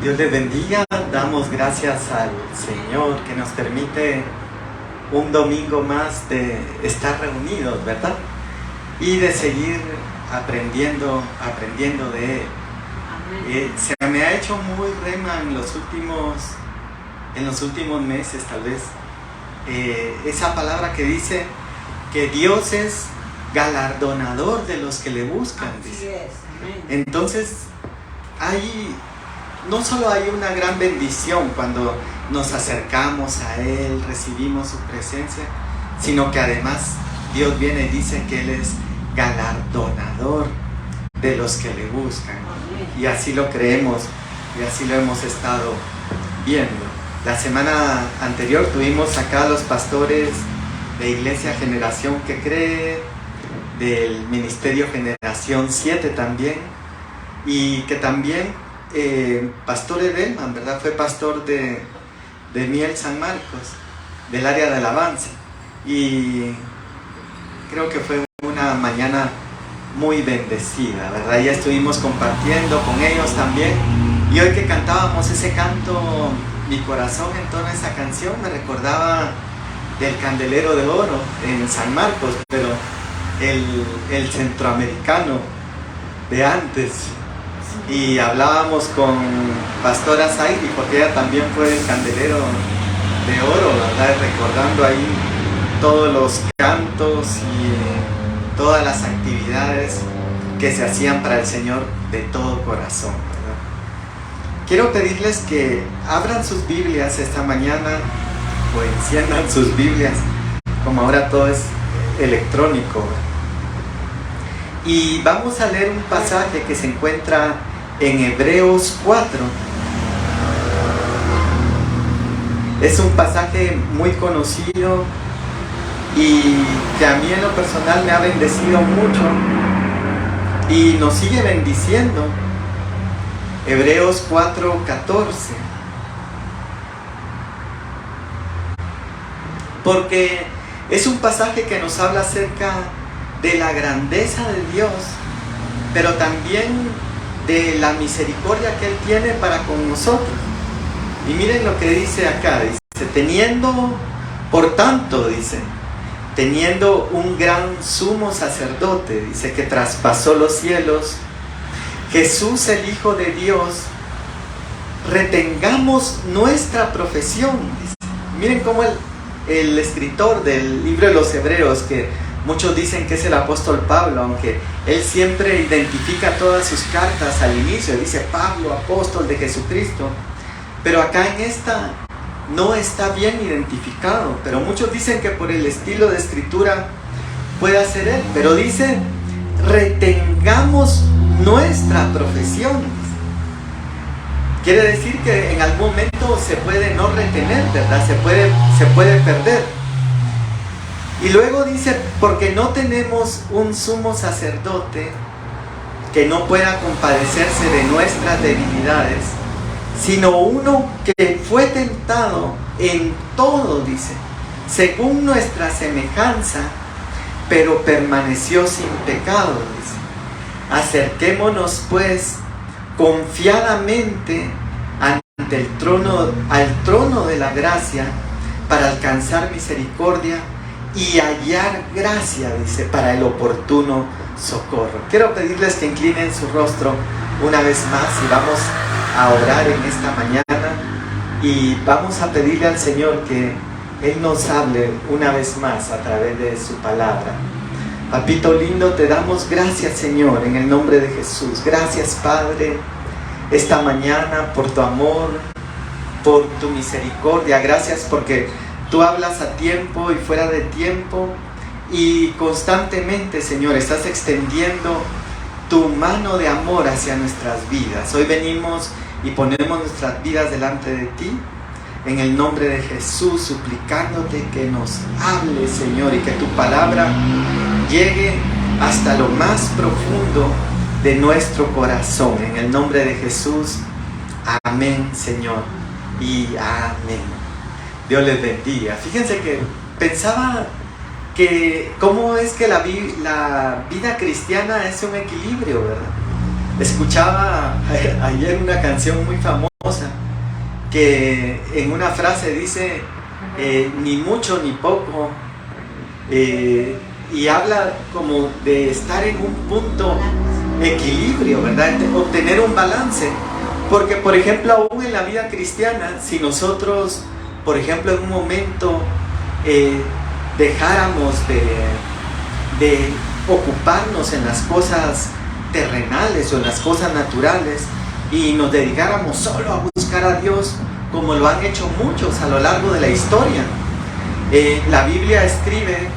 Dios les bendiga. Damos gracias al Señor que nos permite un domingo más de estar reunidos, ¿verdad? Y de seguir aprendiendo de Él. Se me ha hecho muy rema en los últimos meses, tal vez, esa palabra que dice que Dios es galardonador de los que le buscan. Dice. Entonces, no solo hay una gran bendición cuando nos acercamos a Él, recibimos su presencia, sino que además Dios viene y dice que Él es galardonador de los que le buscan. Y así lo creemos y así lo hemos estado viendo. La semana anterior tuvimos acá a los pastores de Iglesia Generación que Cree, del Ministerio Generación 7 también, y que también Pastor Edelman, ¿verdad? Fue pastor de Miel San Marcos, del área de alabanza, y creo que fue una mañana muy bendecida, ¿verdad? Ya estuvimos compartiendo con ellos también, y hoy que cantábamos ese canto, mi corazón entona esa canción, me recordaba del Candelero de Oro en San Marcos, pero el centroamericano de antes. Y hablábamos con Pastora Zairi, porque ella también fue el Candelero de Oro, ¿verdad? Recordando ahí todos los cantos y todas las actividades que se hacían para el Señor de todo corazón, ¿verdad? Quiero pedirles que abran sus Biblias esta mañana o enciendan sus Biblias, como ahora todo es electrónico, ¿verdad? Y vamos a leer un pasaje que se encuentra en Hebreos 4. Es un pasaje muy conocido y que a mí en lo personal me ha bendecido mucho y nos sigue bendiciendo. Hebreos 4:14. Porque es un pasaje que nos habla acerca de la grandeza de Dios, pero también de la misericordia que Él tiene para con nosotros. Y miren lo que dice acá, dice, por tanto, teniendo un gran sumo sacerdote, dice, que traspasó los cielos, Jesús el Hijo de Dios, retengamos nuestra profesión, dice. Miren cómo el escritor del libro de los Hebreos, que muchos dicen que es el apóstol Pablo, aunque él siempre identifica todas sus cartas al inicio, dice Pablo, apóstol de Jesucristo, pero acá en esta no está bien identificado, pero muchos dicen que por el estilo de escritura puede ser él, pero dice, retengamos nuestra profesión. Quiere decir que en algún momento se puede no retener, ¿verdad? Se puede perder. Y luego dice, porque no tenemos un sumo sacerdote que no pueda compadecerse de nuestras debilidades, sino uno que fue tentado en todo, dice, según nuestra semejanza, pero permaneció sin pecado, dice. Acerquémonos pues confiadamente ante al trono de la gracia para alcanzar misericordia y hallar gracia, dice, para el oportuno socorro. Quiero pedirles que inclinen su rostro una vez más y vamos a orar en esta mañana y vamos a pedirle al Señor que Él nos hable una vez más a través de su palabra. Papito lindo, te damos gracias, Señor, en el nombre de Jesús. Gracias, Padre, esta mañana por tu amor, por tu misericordia. Gracias porque tú hablas a tiempo y fuera de tiempo y constantemente, Señor, estás extendiendo tu mano de amor hacia nuestras vidas. Hoy venimos y ponemos nuestras vidas delante de ti, en el nombre de Jesús, suplicándote que nos hables, Señor, y que tu palabra llegue hasta lo más profundo de nuestro corazón. En el nombre de Jesús, amén, Señor, y amén. Dios les bendiga. Fíjense que pensaba que cómo es que la vida cristiana es un equilibrio, ¿verdad? Escuchaba ayer una canción muy famosa hermosa, que en una frase dice, ni mucho ni poco, y habla como de estar en un punto equilibrio, ¿verdad? Obtener un balance. Porque, por ejemplo, aún en la vida cristiana, si nosotros, por ejemplo, en un momento dejáramos de ocuparnos en las cosas terrenales o en las cosas naturales y nos dedicáramos solo a buscar a Dios, como lo han hecho muchos a lo largo de la historia. La Biblia escribe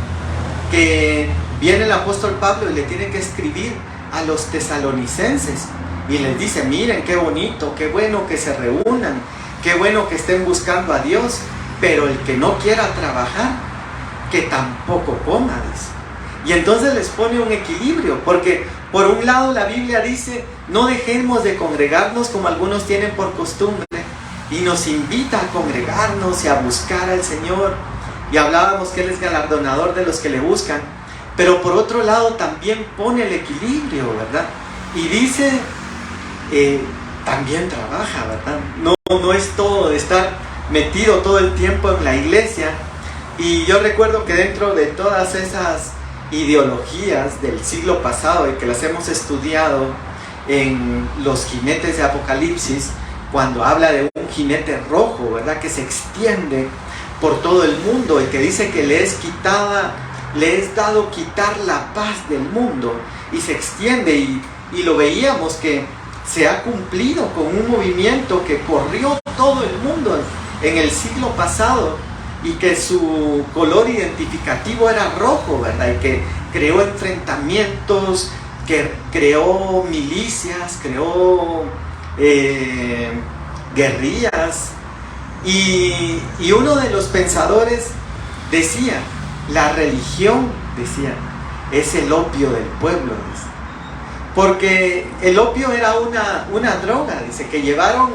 que viene el apóstol Pablo y le tiene que escribir a los tesalonicenses y les dice, miren qué bonito, qué bueno que se reúnan, qué bueno que estén buscando a Dios, pero el que no quiera trabajar, que tampoco coma, dice. Y entonces les pone un equilibrio, porque por un lado la Biblia dice, no dejemos de congregarnos como algunos tienen por costumbre, y nos invita a congregarnos y a buscar al Señor, y hablábamos que Él es galardonador de los que le buscan, pero por otro lado también pone el equilibrio, ¿verdad? Y dice, también trabaja, ¿verdad? No es todo de estar metido todo el tiempo en la iglesia. Y yo recuerdo que dentro de todas esas ideologías del siglo pasado y que las hemos estudiado en los jinetes de Apocalipsis, cuando habla de un jinete rojo, ¿verdad? Que se extiende por todo el mundo y que dice que le es dado quitar la paz del mundo, y se extiende, y lo veíamos que se ha cumplido con un movimiento que corrió todo el mundo en el siglo pasado y que su color identificativo era rojo, ¿verdad? Y que creó enfrentamientos, que creó milicias, creó guerrillas, y uno de los pensadores decía, la religión, decía, es el opio del pueblo, dice. Porque el opio era una droga, dice, que llevaron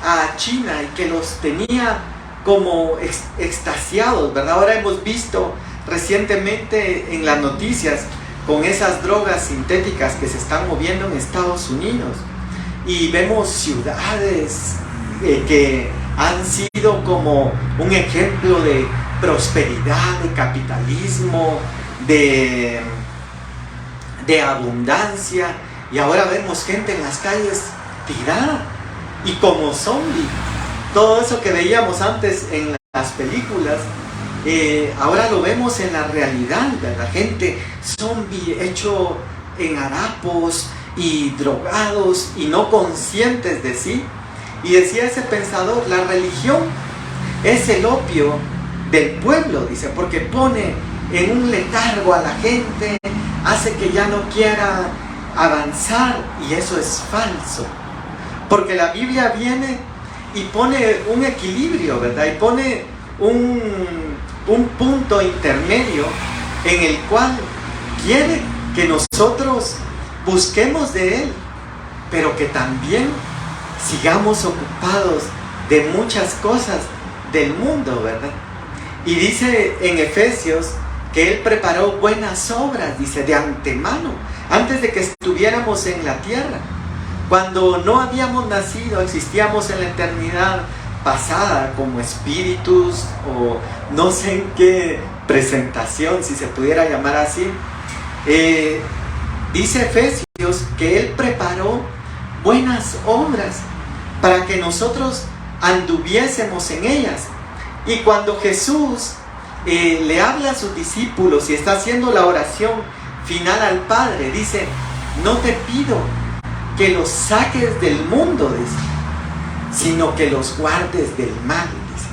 a China y que los tenía como extasiados, ¿verdad? Ahora hemos visto recientemente en las noticias con esas drogas sintéticas que se están moviendo en Estados Unidos, y vemos ciudades que han sido como un ejemplo de prosperidad, de capitalismo, de abundancia, y ahora vemos gente en las calles tirada y como zombie. Todo eso que veíamos antes en las películas, ahora lo vemos en la realidad, ¿verdad? Gente zombie hecho en harapos y drogados y no conscientes de sí. Y decía ese pensador, la religión es el opio del pueblo, dice, porque pone en un letargo a la gente, hace que ya no quiera avanzar, y eso es falso, porque la Biblia viene y pone un equilibrio, ¿verdad? Y pone un punto intermedio en el cual quiere que nosotros busquemos de Él, pero que también sigamos ocupados de muchas cosas del mundo, ¿verdad? Y dice en Efesios que Él preparó buenas obras, dice, de antemano, antes de que estuviéramos en la tierra. Cuando no habíamos nacido, existíamos en la eternidad pasada como espíritus, o no sé en qué presentación, si se pudiera llamar así. Dice Efesios que Él preparó buenas obras para que nosotros anduviésemos en ellas. Y cuando Jesús le habla a sus discípulos y está haciendo la oración final al Padre, dice, no te pido que los saques del mundo, dice, sino que los guardes del mal, dice.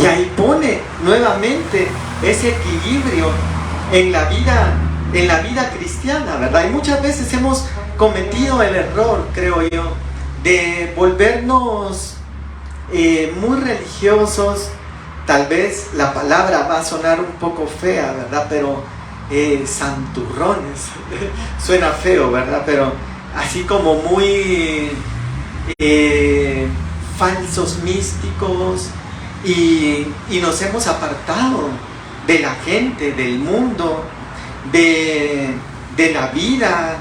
Y ahí pone nuevamente ese equilibrio en la vida cristiana, ¿verdad? Y muchas veces hemos cometido el error, creo yo, de volvernos muy religiosos. Tal vez la palabra va a sonar un poco fea, ¿verdad? Pero santurrones, suena feo, ¿verdad? Pero así como muy falsos místicos, y nos hemos apartado de la gente, del mundo, de la vida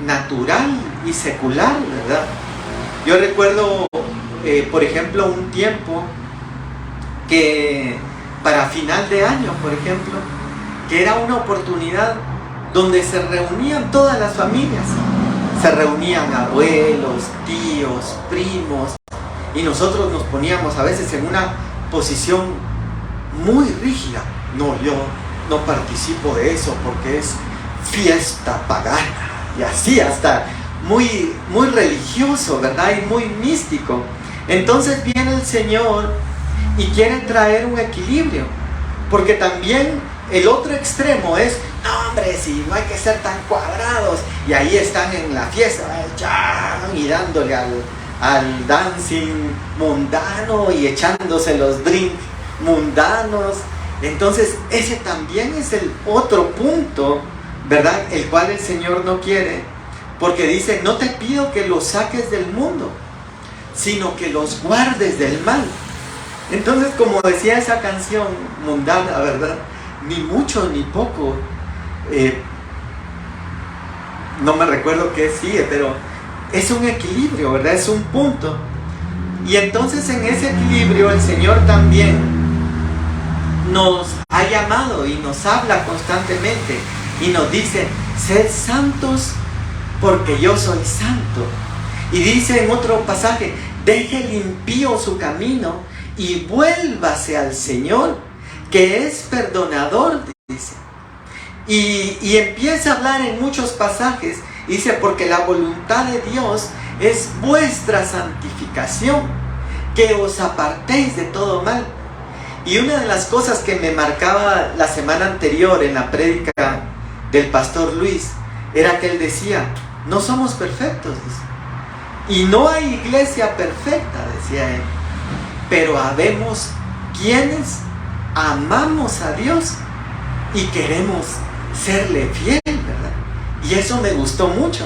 natural y secular, ¿verdad? Yo recuerdo por ejemplo, un tiempo que para final de año, por ejemplo, que era una oportunidad donde se reunían todas las familias. Se reunían abuelos, tíos, primos, y nosotros nos poníamos a veces en una posición muy rígida. No, yo no participo de eso porque es fiesta pagana, y así hasta muy, muy religioso, ¿verdad? Y muy místico. Entonces viene el Señor y quiere traer un equilibrio, porque también el otro extremo es, no hombre, si no hay que ser tan cuadrados, y ahí están en la fiesta y dándole al dancing mundano y echándose los drinks mundanos. Entonces ese también es el otro punto, ¿verdad? El cual el Señor no quiere, porque dice, no te pido que los saques del mundo, sino que los guardes del mal. Entonces, como decía esa canción mundana, ¿verdad? Ni mucho ni poco, no me recuerdo qué sigue, pero es un equilibrio, ¿verdad? Es un punto. Y entonces en ese equilibrio el Señor también nos ha llamado y nos habla constantemente y nos dice, sed santos porque yo soy santo. Y dice en otro pasaje, deje el impío su camino y vuélvase al Señor, que es perdonador, dice. Y empieza a hablar en muchos pasajes, dice, porque la voluntad de Dios es vuestra santificación, que os apartéis de todo mal. Y una de las cosas que me marcaba la semana anterior en la prédica del pastor Luis, era que él decía, no somos perfectos, dice. Y no hay iglesia perfecta, decía él, pero habemos quienes amamos a Dios y queremos serle fiel, ¿verdad? Y eso me gustó mucho,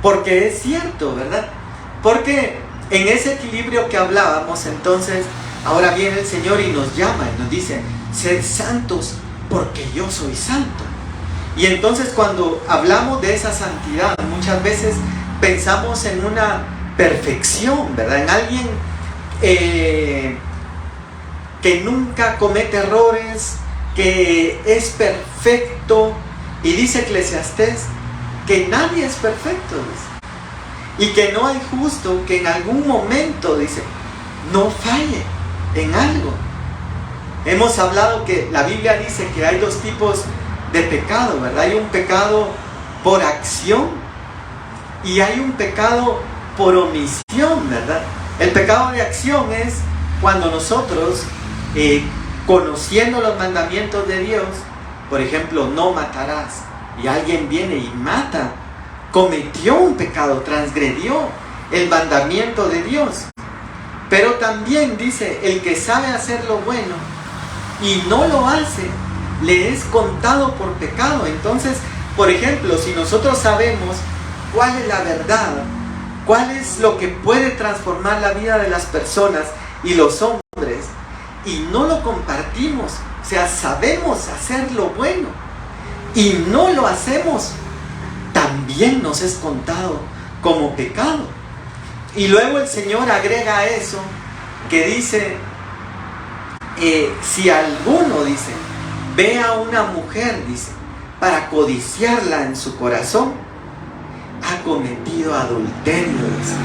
porque es cierto, ¿verdad? Porque en ese equilibrio que hablábamos, entonces, ahora viene el Señor y nos llama y nos dice, sed santos porque yo soy santo. Y entonces cuando hablamos de esa santidad, muchas veces pensamos en una perfección, ¿verdad? En alguien que nunca comete errores, que es perfecto. Y dice Eclesiastés que nadie es perfecto, dice, y que no hay justo que en algún momento, dice, no falle en algo. Hemos hablado que la Biblia dice que hay dos tipos de pecado, ¿verdad? Hay un pecado por acción y hay un pecado por omisión, ¿verdad? El pecado de acción es cuando nosotros, conociendo los mandamientos de Dios, por ejemplo, no matarás, y alguien viene y mata, cometió un pecado, transgredió el mandamiento de Dios. Pero también dice, el que sabe hacer lo bueno y no lo hace, le es contado por pecado. Entonces, por ejemplo, si nosotros sabemos cuál es la verdad, cuál es lo que puede transformar la vida de las personas y los hombres, y no lo compartimos, o sea, sabemos hacer lo bueno y no lo hacemos, también nos es contado como pecado. Y luego el Señor agrega eso, que dice, si alguno, dice, ve a una mujer, dice, para codiciarla en su corazón, ha cometido adulterio, dice.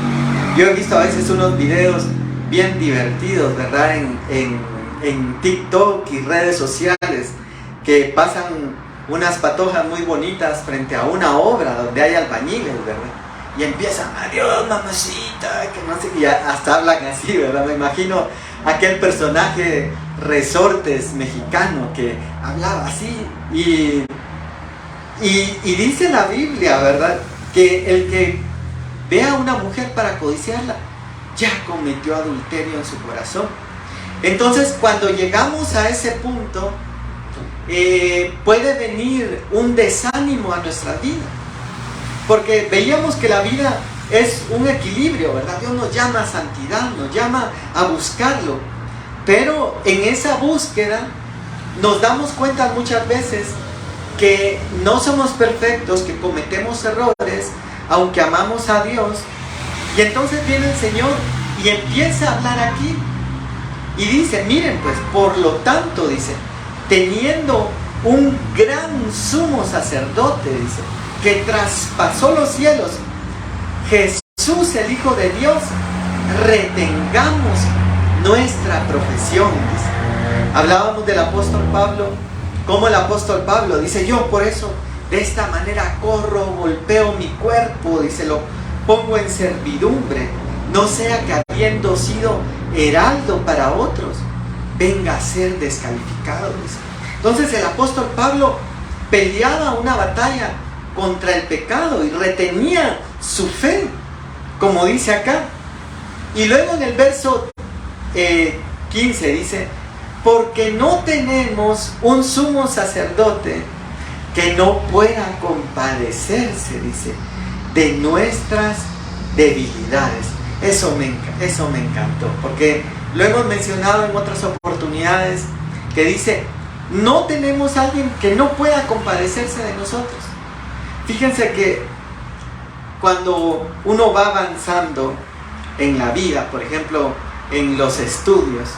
Yo he visto a veces unos videos bien divertidos, ¿verdad? En TikTok y redes sociales, que pasan unas patojas muy bonitas frente a una obra donde hay albañiles, ¿verdad? Y empiezan, adiós mamacita, que no sé, y hasta hablan así, ¿verdad? Me imagino aquel personaje Resortes mexicano que hablaba así. Y dice la Biblia, ¿verdad? Que el que ve a una mujer para codiciarla, ya cometió adulterio en su corazón. Entonces, cuando llegamos a ese punto, puede venir un desánimo a nuestra vida, porque veíamos que la vida es un equilibrio, ¿verdad? Dios nos llama a santidad, nos llama a buscarlo, pero en esa búsqueda nos damos cuenta muchas veces que no somos perfectos, que cometemos errores, aunque amamos a Dios. Y entonces viene el Señor Y empieza a hablar aquí. Y dice, miren pues, por lo tanto, dice, teniendo un gran sumo sacerdote, dice, que traspasó los cielos, Jesús, el Hijo de Dios, retengamos nuestra profesión, dice. Hablábamos del apóstol Pablo, como el apóstol Pablo dice, yo por eso, de esta manera corro, golpeo mi cuerpo, dice, lo pongo en servidumbre, no sea que habiendo sido heraldo para otros, venga a ser descalificado, dice. Entonces el apóstol Pablo peleaba una batalla contra el pecado y retenía su fe, como dice acá. Y luego en el verso 15 dice, porque no tenemos un sumo sacerdote que no pueda compadecerse, dice, de nuestras debilidades. Eso me encantó, porque lo hemos mencionado en otras oportunidades, que dice, no tenemos a alguien que no pueda compadecerse de nosotros. Fíjense que cuando uno va avanzando en la vida, por ejemplo, en los estudios,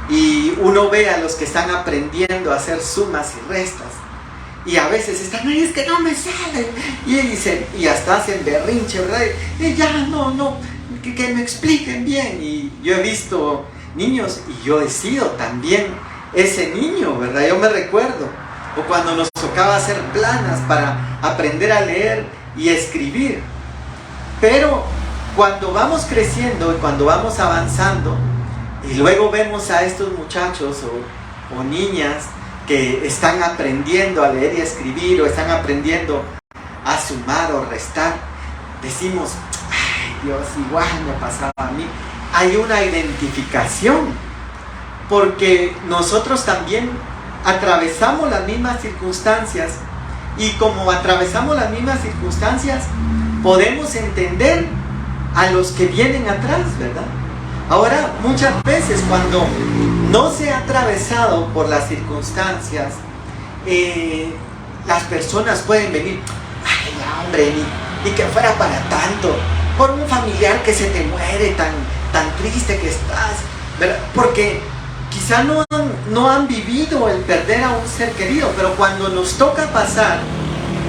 y uno ve a los que están aprendiendo a hacer sumas y restas, y a veces están ahí, es que no me salen, y hasta hacen berrinche, ¿verdad? Y ya, no, que me expliquen bien. Y yo he visto niños, y yo he sido también ese niño, ¿verdad? Yo me recuerdo, o cuando nos tocaba hacer planas para aprender a leer y escribir. Pero cuando vamos creciendo y cuando vamos avanzando, y luego vemos a estos muchachos o niñas que están aprendiendo a leer y a escribir, o están aprendiendo a sumar o restar, decimos, ay Dios, igual me pasaba a mí. Hay una identificación, porque nosotros también atravesamos las mismas circunstancias, y como atravesamos las mismas circunstancias, podemos entender a los que vienen atrás, ¿verdad? Ahora, muchas veces cuando no se ha atravesado por las circunstancias, las personas pueden venir, ay hombre, ni que fuera para tanto, por un familiar que se te muere, tan triste que estás, ¿verdad? Porque quizá no han vivido el perder a un ser querido, pero cuando nos toca pasar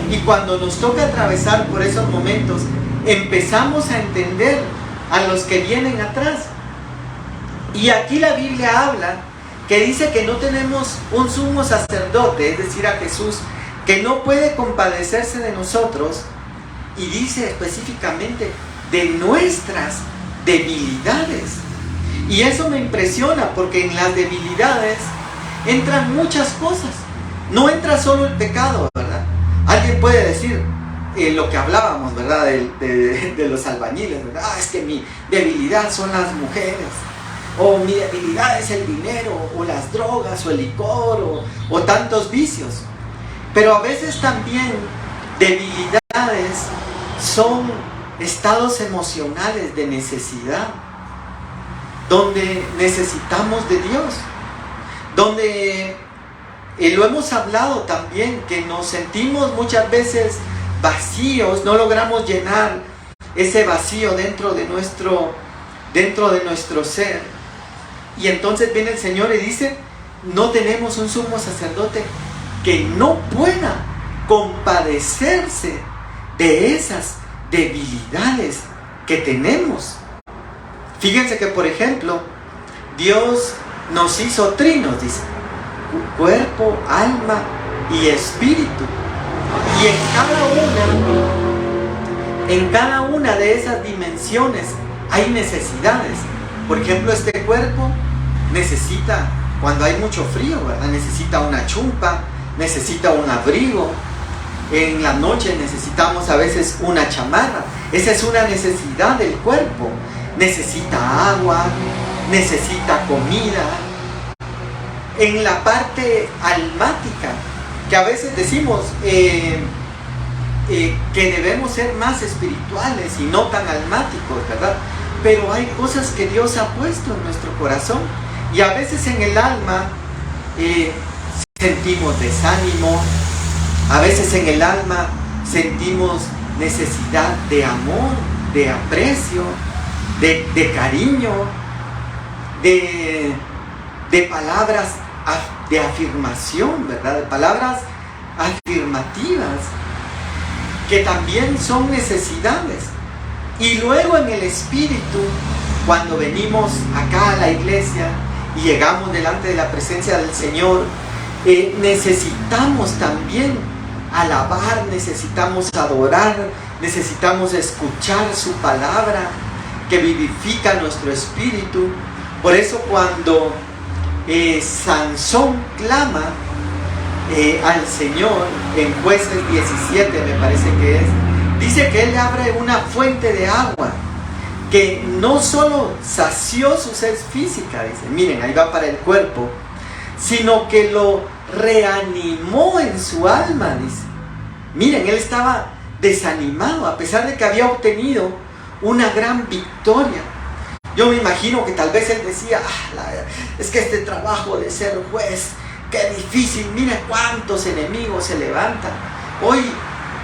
y cuando nos toca atravesar por esos momentos, empezamos a entender a los que vienen atrás. Y aquí la Biblia habla que dice que no tenemos un sumo sacerdote, es decir, a Jesús, que no puede compadecerse de nosotros, y dice específicamente de nuestras debilidades. Y eso me impresiona, porque en las debilidades entran muchas cosas. No entra solo el pecado, ¿verdad? Alguien puede decir lo que hablábamos, ¿verdad? De los albañiles, ¿verdad? Es que mi debilidad son las mujeres, o mi debilidad es el dinero, o las drogas, o el licor, o tantos vicios. Pero a veces también debilidades son estados emocionales de necesidad, donde necesitamos de Dios, donde lo hemos hablado también, que nos sentimos muchas veces vacíos, no logramos llenar ese vacío dentro de nuestro ser. Y entonces viene el Señor y dice, no tenemos un sumo sacerdote que no pueda compadecerse de esas debilidades que tenemos. Fíjense que, por ejemplo, Dios nos hizo trinos, dice, cuerpo, alma y espíritu. Y en cada una de esas dimensiones hay necesidades. Por ejemplo, este cuerpo necesita, cuando hay mucho frío, ¿verdad? Necesita una chumpa, necesita un abrigo. En la noche necesitamos a veces una chamarra. Esa es una necesidad del cuerpo. Necesita agua, necesita comida. En la parte almática, que a veces decimos que debemos ser más espirituales y no tan almáticos, ¿verdad? Pero hay cosas que Dios ha puesto en nuestro corazón, y a veces en el alma sentimos desánimo, a veces en el alma sentimos necesidad de amor, de aprecio, de cariño, de palabras de afirmación, ¿verdad? De palabras afirmativas, que también son necesidades. Y luego en el Espíritu, cuando venimos acá a la iglesia y llegamos delante de la presencia del Señor, necesitamos también alabar, necesitamos adorar, necesitamos escuchar su palabra que vivifica nuestro espíritu. Por eso cuando Sansón clama al Señor en Jueces 17, me parece que es, dice que él abre una fuente de agua que no solo sació su sed física, dice, miren, ahí va para el cuerpo, sino que lo reanimó en su alma, dice. Miren, él estaba desanimado a pesar de que había obtenido una gran victoria. Yo me imagino que tal vez él decía, es que este trabajo de ser juez, qué difícil, mira cuántos enemigos se levantan. Hoy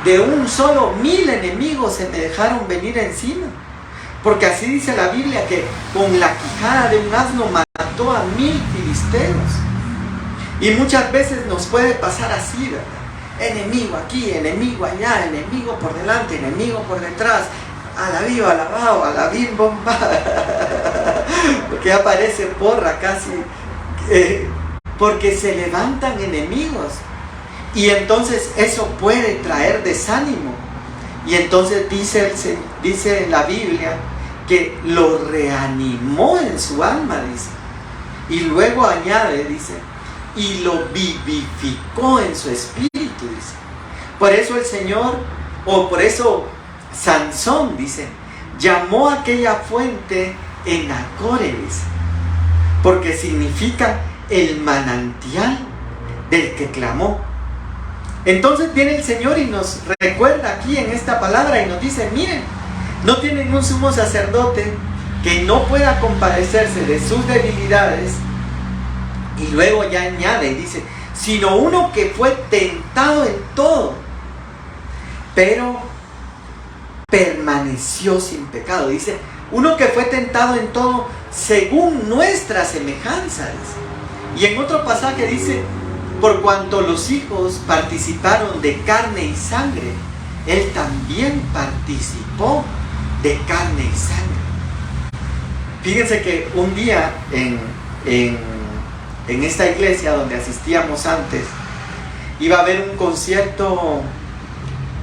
de un solo 1000 enemigos se me dejaron venir encima. Porque así dice la Biblia, que con la quijada de un asno mató a 1000 filisteos. Y muchas veces nos puede pasar así, ¿verdad? Enemigo aquí, enemigo allá, enemigo por delante, enemigo por detrás. Alabí, alabado, alabí, bomba. Porque aparece porra casi. Porque se levantan enemigos. Y entonces eso puede traer desánimo. Y entonces dice la Biblia que lo reanimó en su alma, dice. Y luego añade, dice, y lo vivificó en su espíritu, dice. Por eso el Señor, o por eso Sansón, dice, llamó a aquella fuente Enacore, dice, porque significa el manantial del que clamó. Entonces viene el Señor y nos recuerda aquí en esta palabra y nos dice, miren, no tienen un sumo sacerdote que no pueda compadecerse de sus debilidades. Y luego ya añade y dice, sino uno que fue tentado en todo, pero permaneció sin pecado. Dice, uno que fue tentado en todo según nuestra semejanza, dice. Y en otro pasaje dice, por cuanto los hijos participaron de carne y sangre, él también participó de carne y sangre. Fíjense que un día en esta iglesia donde asistíamos antes, iba a haber un concierto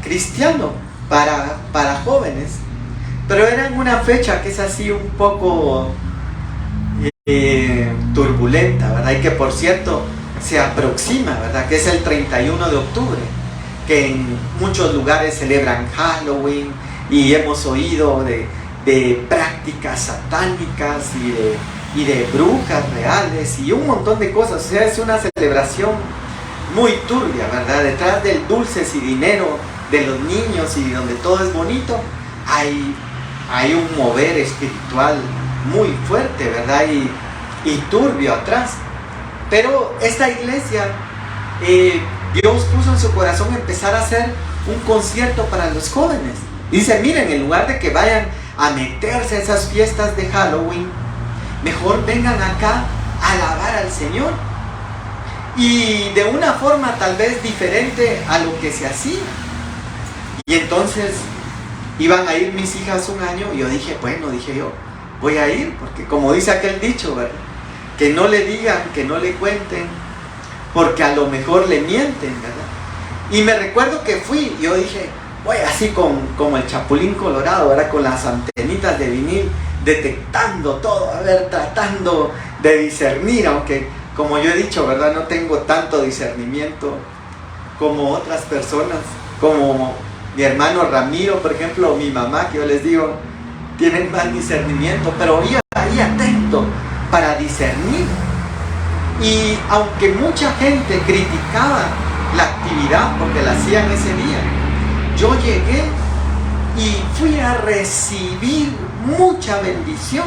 cristiano para jóvenes, pero era en una fecha que es así un poco turbulenta, ¿verdad? Y que por cierto se aproxima, ¿verdad? Que es el 31 de octubre, que en muchos lugares celebran Halloween y hemos oído de prácticas satánicas y de brujas reales y un montón de cosas. O sea, es una celebración muy turbia, ¿verdad? Detrás del dulces y dinero de los niños y donde todo es bonito, hay un mover espiritual muy fuerte, ¿verdad? Y turbio atrás. Pero esta iglesia, Dios puso en su corazón empezar a hacer un concierto para los jóvenes. Dice, miren, en lugar de que vayan a meterse a esas fiestas de Halloween, mejor vengan acá a alabar al Señor. Y de una forma tal vez diferente a lo que se hacía. Y entonces iban a ir mis hijas un año y yo dije, bueno, dije yo, voy a ir, porque como dice aquel dicho, ¿verdad? Que no le digan, que no le cuenten, porque a lo mejor le mienten, ¿verdad? Y me recuerdo que fui, yo dije, voy así como el Chapulín Colorado, ¿verdad? Con las antenitas de vinil, detectando todo, a ver, tratando de discernir, aunque como yo he dicho, ¿verdad? No tengo tanto discernimiento como otras personas, como mi hermano Ramiro, por ejemplo, o mi mamá, que yo les digo, tienen más discernimiento, pero yo ahí atento para discernir. Y aunque mucha gente criticaba la actividad porque la hacían ese día, yo llegué y fui a recibir mucha bendición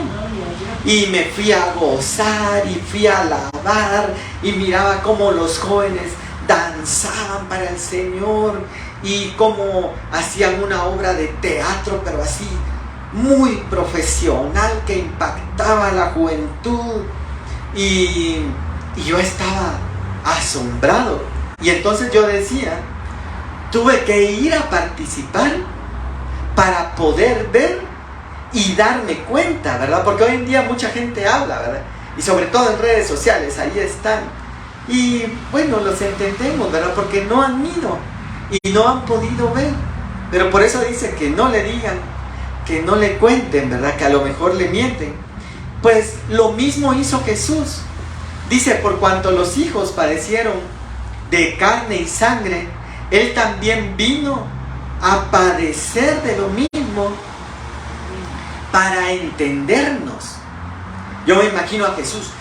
y me fui a gozar y fui a alabar y miraba cómo los jóvenes danzaban para el Señor y cómo hacían una obra de teatro, pero así muy profesional que impactaba a la juventud y yo estaba asombrado. Y entonces yo decía, tuve que ir a participar para poder ver y darme cuenta, ¿verdad? Porque hoy en día mucha gente habla, ¿verdad? Y sobre todo en redes sociales, ahí están. Y bueno, los entendemos, ¿verdad? Porque no han ido y no han podido ver. Pero por eso dice que no le digan, que no le cuenten, ¿verdad? Que a lo mejor le mienten. Pues lo mismo hizo Jesús. Dice, por cuanto los hijos padecieron de carne y sangre, Él también vino a padecer de lo mismo para entendernos. Yo me imagino a Jesús,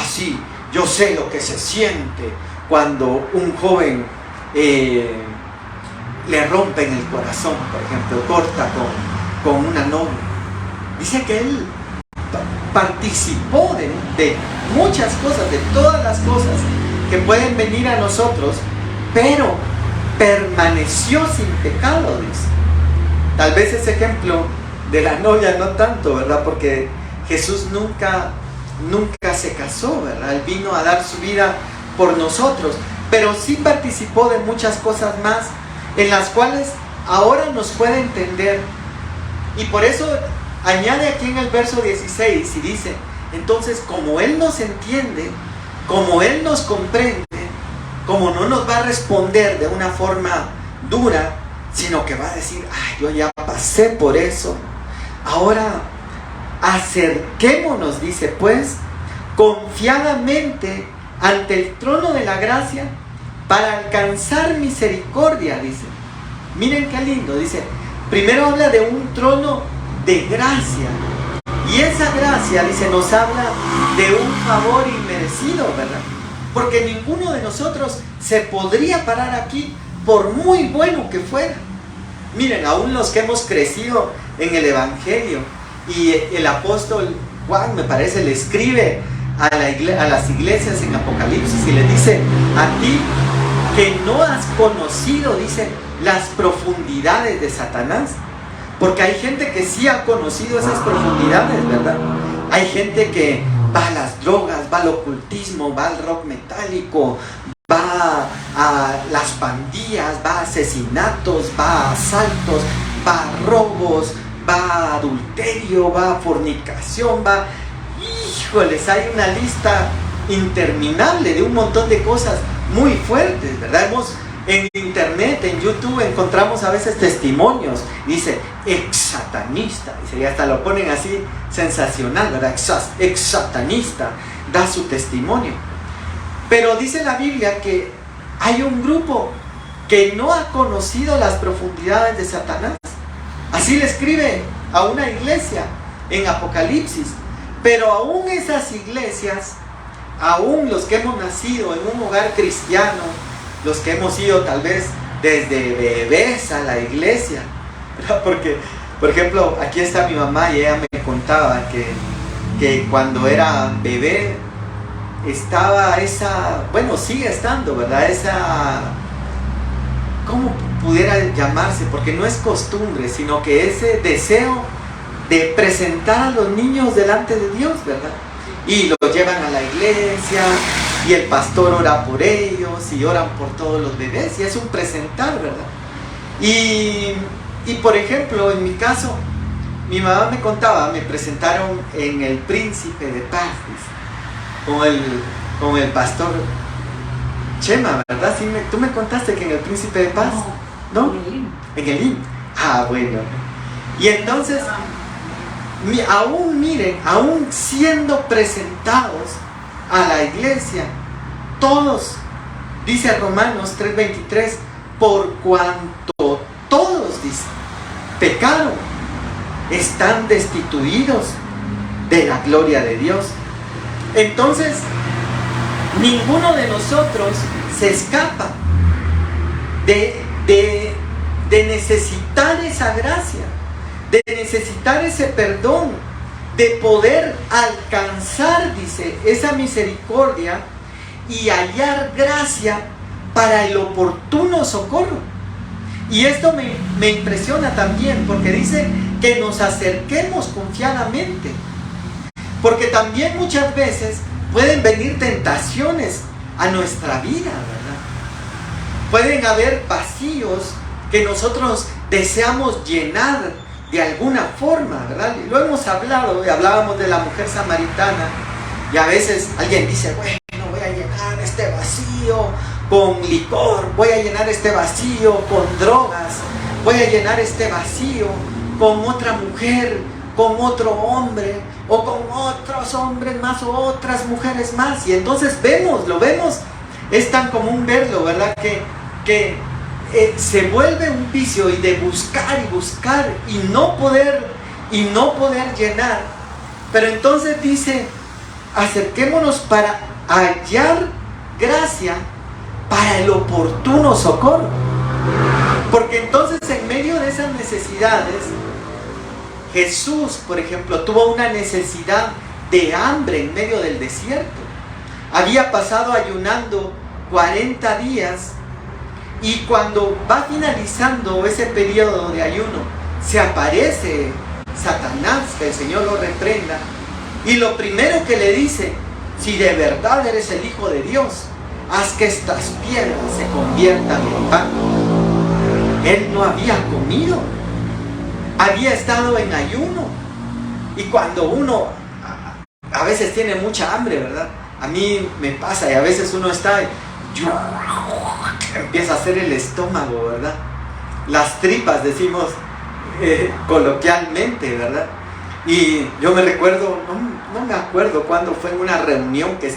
sí, yo sé lo que se siente cuando un joven le rompen el corazón, por ejemplo, corta con una novia. Dice que Él participó de muchas cosas, de todas las cosas que pueden venir a nosotros, pero permaneció sin pecado, dice. Tal vez ese ejemplo de la novia no tanto, ¿verdad? Porque Jesús nunca se casó, ¿verdad? Él vino a dar su vida por nosotros, pero sí participó de muchas cosas más en las cuales ahora nos puede entender. Y por eso añade aquí en el verso 16 y dice, entonces como Él nos entiende, como Él nos comprende, como no nos va a responder de una forma dura, sino que va a decir, yo ya pasé por eso, ahora acerquémonos, dice, pues, confiadamente ante el trono de la gracia para alcanzar misericordia, dice. Miren qué lindo, dice, primero habla de un trono de gracia, y esa gracia, dice, nos habla de un favor inmerecido, ¿verdad? Porque ninguno de nosotros se podría parar aquí por muy bueno que fuera. Miren, aún los que hemos crecido en el Evangelio, y el apóstol Juan, me parece, le escribe a las iglesias en Apocalipsis y le dice, a ti que no has conocido, dice, las profundidades de Satanás. Porque hay gente que sí ha conocido esas profundidades, ¿verdad? Hay gente que va a las drogas, va al ocultismo, va al rock metálico, va a las pandillas, va a asesinatos, va a asaltos, va a robos, va a adulterio, va a fornicación, va... Híjoles, hay una lista interminable de un montón de cosas muy fuertes, ¿verdad? En internet, en YouTube, encontramos a veces testimonios. Dice, ex-satanista. Dice, y hasta lo ponen así sensacional, ¿verdad? Ex-satanista. Da su testimonio. Pero dice la Biblia que hay un grupo que no ha conocido las profundidades de Satanás. Así le escribe a una iglesia en Apocalipsis. Pero aún esas iglesias, aún los que hemos nacido en un hogar cristiano, los que hemos ido tal vez desde bebés a la iglesia, ¿verdad? Porque, por ejemplo, aquí está mi mamá y ella me contaba que cuando era bebé estaba sigue estando, ¿verdad? ¿Cómo pudiera llamarse? Porque no es costumbre, sino que ese deseo de presentar a los niños delante de Dios, ¿verdad? Y los llevan a la iglesia y el pastor ora por ellos y oran por todos los bebés y es un presentar, ¿verdad? Y por ejemplo, en mi caso, mi mamá me contaba, me presentaron en el Príncipe de Paz, con el pastor Chema, ¿verdad? Sí, tú me contaste que en el Príncipe de Paz, ¿no? En el IN. Bueno. Y entonces, aún siendo presentados a la iglesia, todos, dice Romanos 3:23, por cuanto todos, dice, pecaron, están destituidos de la gloria de Dios. Entonces, ninguno de nosotros se escapa de necesitar esa gracia, de necesitar ese perdón, de poder alcanzar, dice, esa misericordia y hallar gracia para el oportuno socorro. Y esto me impresiona también, porque dice que nos acerquemos confiadamente. Porque también muchas veces pueden venir tentaciones a nuestra vida, ¿verdad? Pueden haber vacíos que nosotros deseamos llenar de alguna forma, ¿verdad? Lo hemos hablado, y hablábamos de la mujer samaritana, y a veces alguien dice, bueno, voy a llenar este vacío con licor, voy a llenar este vacío con drogas, voy a llenar este vacío con otra mujer, con otro hombre, o con otros hombres más, o otras mujeres más. Y entonces lo vemos, es tan común verlo, ¿verdad? Que se vuelve un vicio, y de buscar y buscar y no poder llenar. Pero entonces dice, acerquémonos para hallar gracia para el oportuno socorro. Porque entonces en medio de esas necesidades, Jesús, por ejemplo, tuvo una necesidad de hambre en medio del desierto. Había pasado ayunando 40 días, y cuando va finalizando ese periodo de ayuno, se aparece Satanás, que el Señor lo reprenda, y lo primero que le dice, si de verdad eres el Hijo de Dios, haz que estas piedras se conviertan en pan. Él no había comido, había estado en ayuno. Y cuando uno a veces tiene mucha hambre, ¿verdad? A mí me pasa, y a veces uno está, empieza a hacer el estómago, ¿verdad? Las tripas, decimos coloquialmente, ¿verdad? Y yo me recuerdo, no me acuerdo cuándo fue, en una reunión que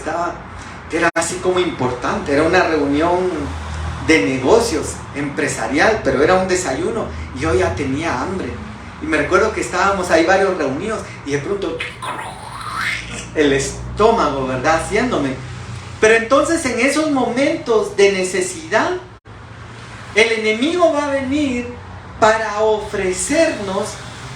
era así como importante, era una reunión de negocios, empresarial, pero era un desayuno, y yo ya tenía hambre. Y me recuerdo que estábamos ahí varios reunidos, y de pronto el estómago, ¿verdad? Haciéndome. Pero entonces en esos momentos de necesidad, el enemigo va a venir para ofrecernos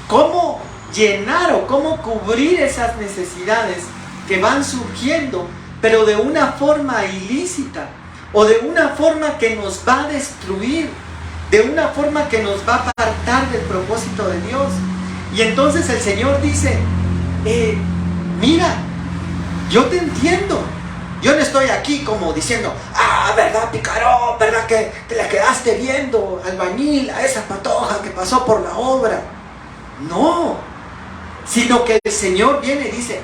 cómo llenar o cómo cubrir esas necesidades que van surgiendo, pero de una forma ilícita, o de una forma que nos va a destruir, de una forma que nos va a apartar del propósito de Dios. Y entonces el Señor dice, mira, yo te entiendo. Yo no estoy aquí como diciendo, ¿verdad, pícaro? ¿Verdad que te la quedaste viendo, albañil, a esa patoja que pasó por la obra? No, sino que el Señor viene y dice,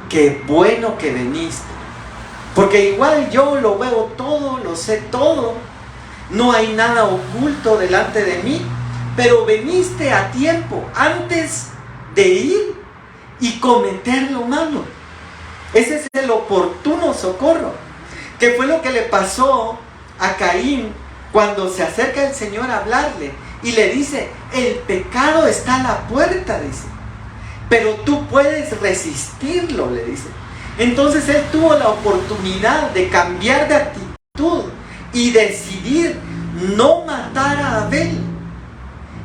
qué bueno que viniste. Porque igual yo lo veo todo, lo sé todo, no hay nada oculto delante de mí, pero viniste a tiempo, antes de ir y cometer lo malo. Ese es el oportuno socorro, que fue lo que le pasó a Caín cuando se acerca el Señor a hablarle y le dice, el pecado está a la puerta, dice, pero tú puedes resistirlo, le dice. Entonces él tuvo la oportunidad de cambiar de actitud y decidir no matar a Abel.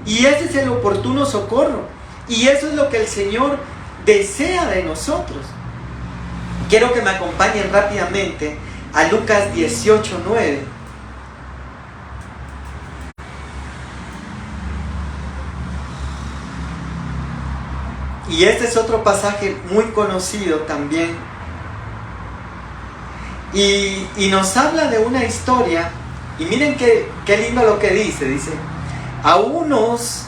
Y ese es el oportuno socorro, y eso es lo que el Señor desea de nosotros. Quiero que me acompañen rápidamente a Lucas 18:9. Y este es otro pasaje muy conocido también. Y nos habla de una historia. Y miren qué lindo lo que dice. Dice, a unos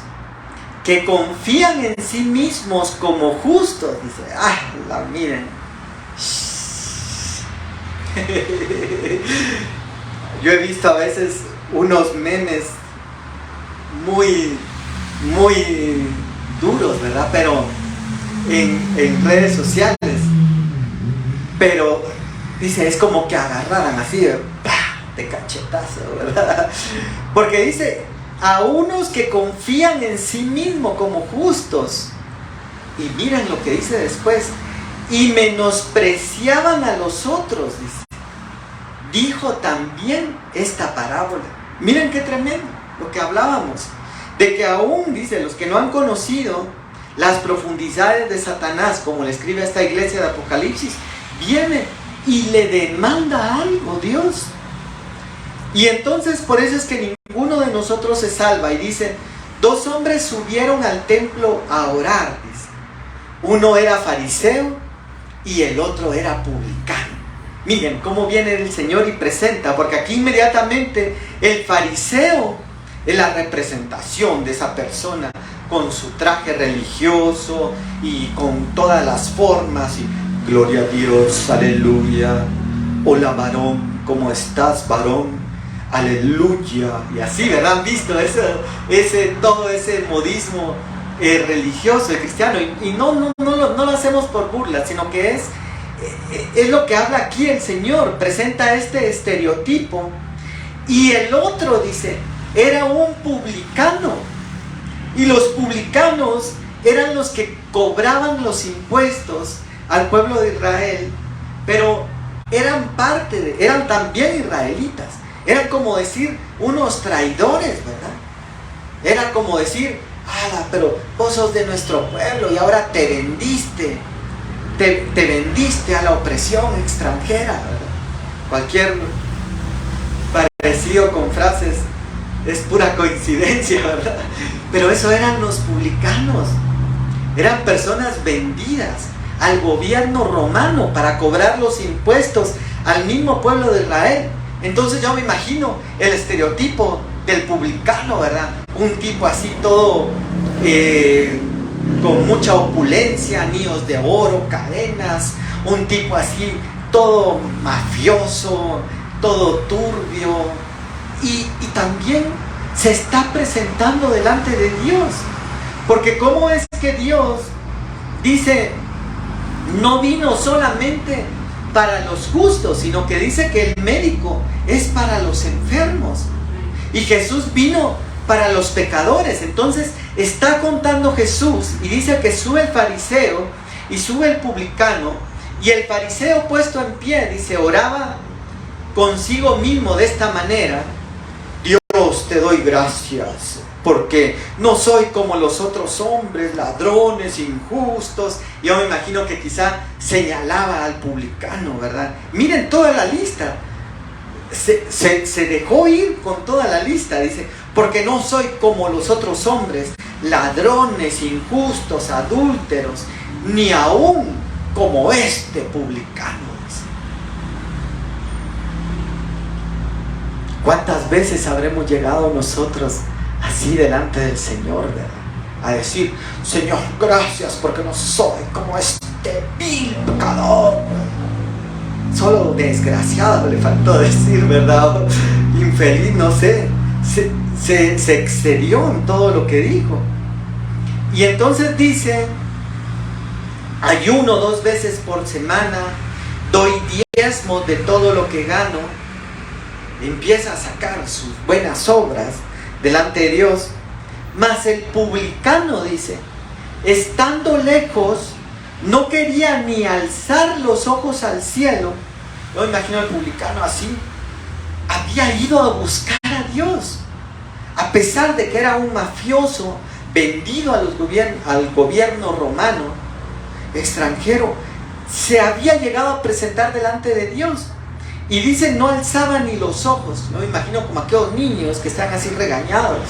que confían en sí mismos como justos. Dice, miren. Yo he visto a veces unos memes muy duros, ¿verdad? Pero en redes sociales. Pero dice, es como que agarraran así de cachetazo, ¿verdad? Porque dice, a unos que confían en sí mismos como justos. Y miren lo que dice después, y menospreciaban a los otros, dice. Dijo también esta parábola. Miren qué tremendo lo que hablábamos, de que aún, dice, los que no han conocido las profundidades de Satanás, como le escribe a esta iglesia de Apocalipsis, viene y le demanda algo Dios. Y entonces por eso es que ninguno de nosotros se salva, y dice, 2 hombres subieron al templo a orar, dice. Uno era fariseo y el otro era publicano. Miren cómo viene el Señor y presenta, porque aquí inmediatamente el fariseo es la representación de esa persona con su traje religioso y con todas las formas y gloria a Dios, aleluya, hola varón, ¿cómo estás varón? Aleluya, y así, ¿verdad? ¿Han visto todo ese modismo religioso de cristiano? Y no lo hacemos por burla, sino que es lo que habla aquí el Señor, presenta este estereotipo. Y el otro, dice, era un publicano, y los publicanos eran los que cobraban los impuestos al pueblo de Israel, pero eran también israelitas. Eran como decir unos traidores, ¿verdad? Era como decir, pero vos sos de nuestro pueblo y ahora te vendiste a la opresión extranjera, ¿verdad? Cualquier parecido con frases es pura coincidencia, ¿verdad? Pero eso eran los publicanos. Eran personas vendidas al gobierno romano para cobrar los impuestos al mismo pueblo de Israel. Entonces yo me imagino el estereotipo del publicano, ¿verdad? Un tipo así todo con mucha opulencia, anillos de oro, cadenas, un tipo así todo mafioso, todo turbio, y también se está presentando delante de Dios, porque ¿cómo es que Dios dice, no vino solamente para los justos, sino que dice que el médico es para los enfermos, y Jesús vino para los pecadores? Entonces está contando Jesús y dice que sube el fariseo y sube el publicano, y el fariseo puesto en pie, dice, oraba consigo mismo de esta manera: Dios, te doy gracias porque no soy como los otros hombres, ladrones, injustos. Yo me imagino que quizá señalaba al publicano, ¿verdad? Miren toda la lista. Se dejó ir con toda la lista, dice, porque no soy como los otros hombres, ladrones, injustos, adúlteros, ni aún como este publicano. ¿Cuántas veces habremos llegado nosotros así delante del Señor, ¿verdad? A decir, Señor, gracias porque no soy como este vil pecador. Solo desgraciado le faltó decir, ¿verdad? Infeliz, no sé. Se excedió en todo lo que dijo. Y entonces dice, ayuno 2 veces por semana, doy diezmos de todo lo que gano. Empieza a sacar sus buenas obras delante de Dios. Mas el publicano, dice, estando lejos, no quería ni alzar los ojos al cielo. Yo me imagino al publicano así. Había ido a buscar a Dios, a pesar de que era un mafioso vendido al gobierno romano extranjero. Se había llegado a presentar delante de Dios. Y dice, no alzaba ni los ojos. Yo me imagino como aquellos niños que están así regañados,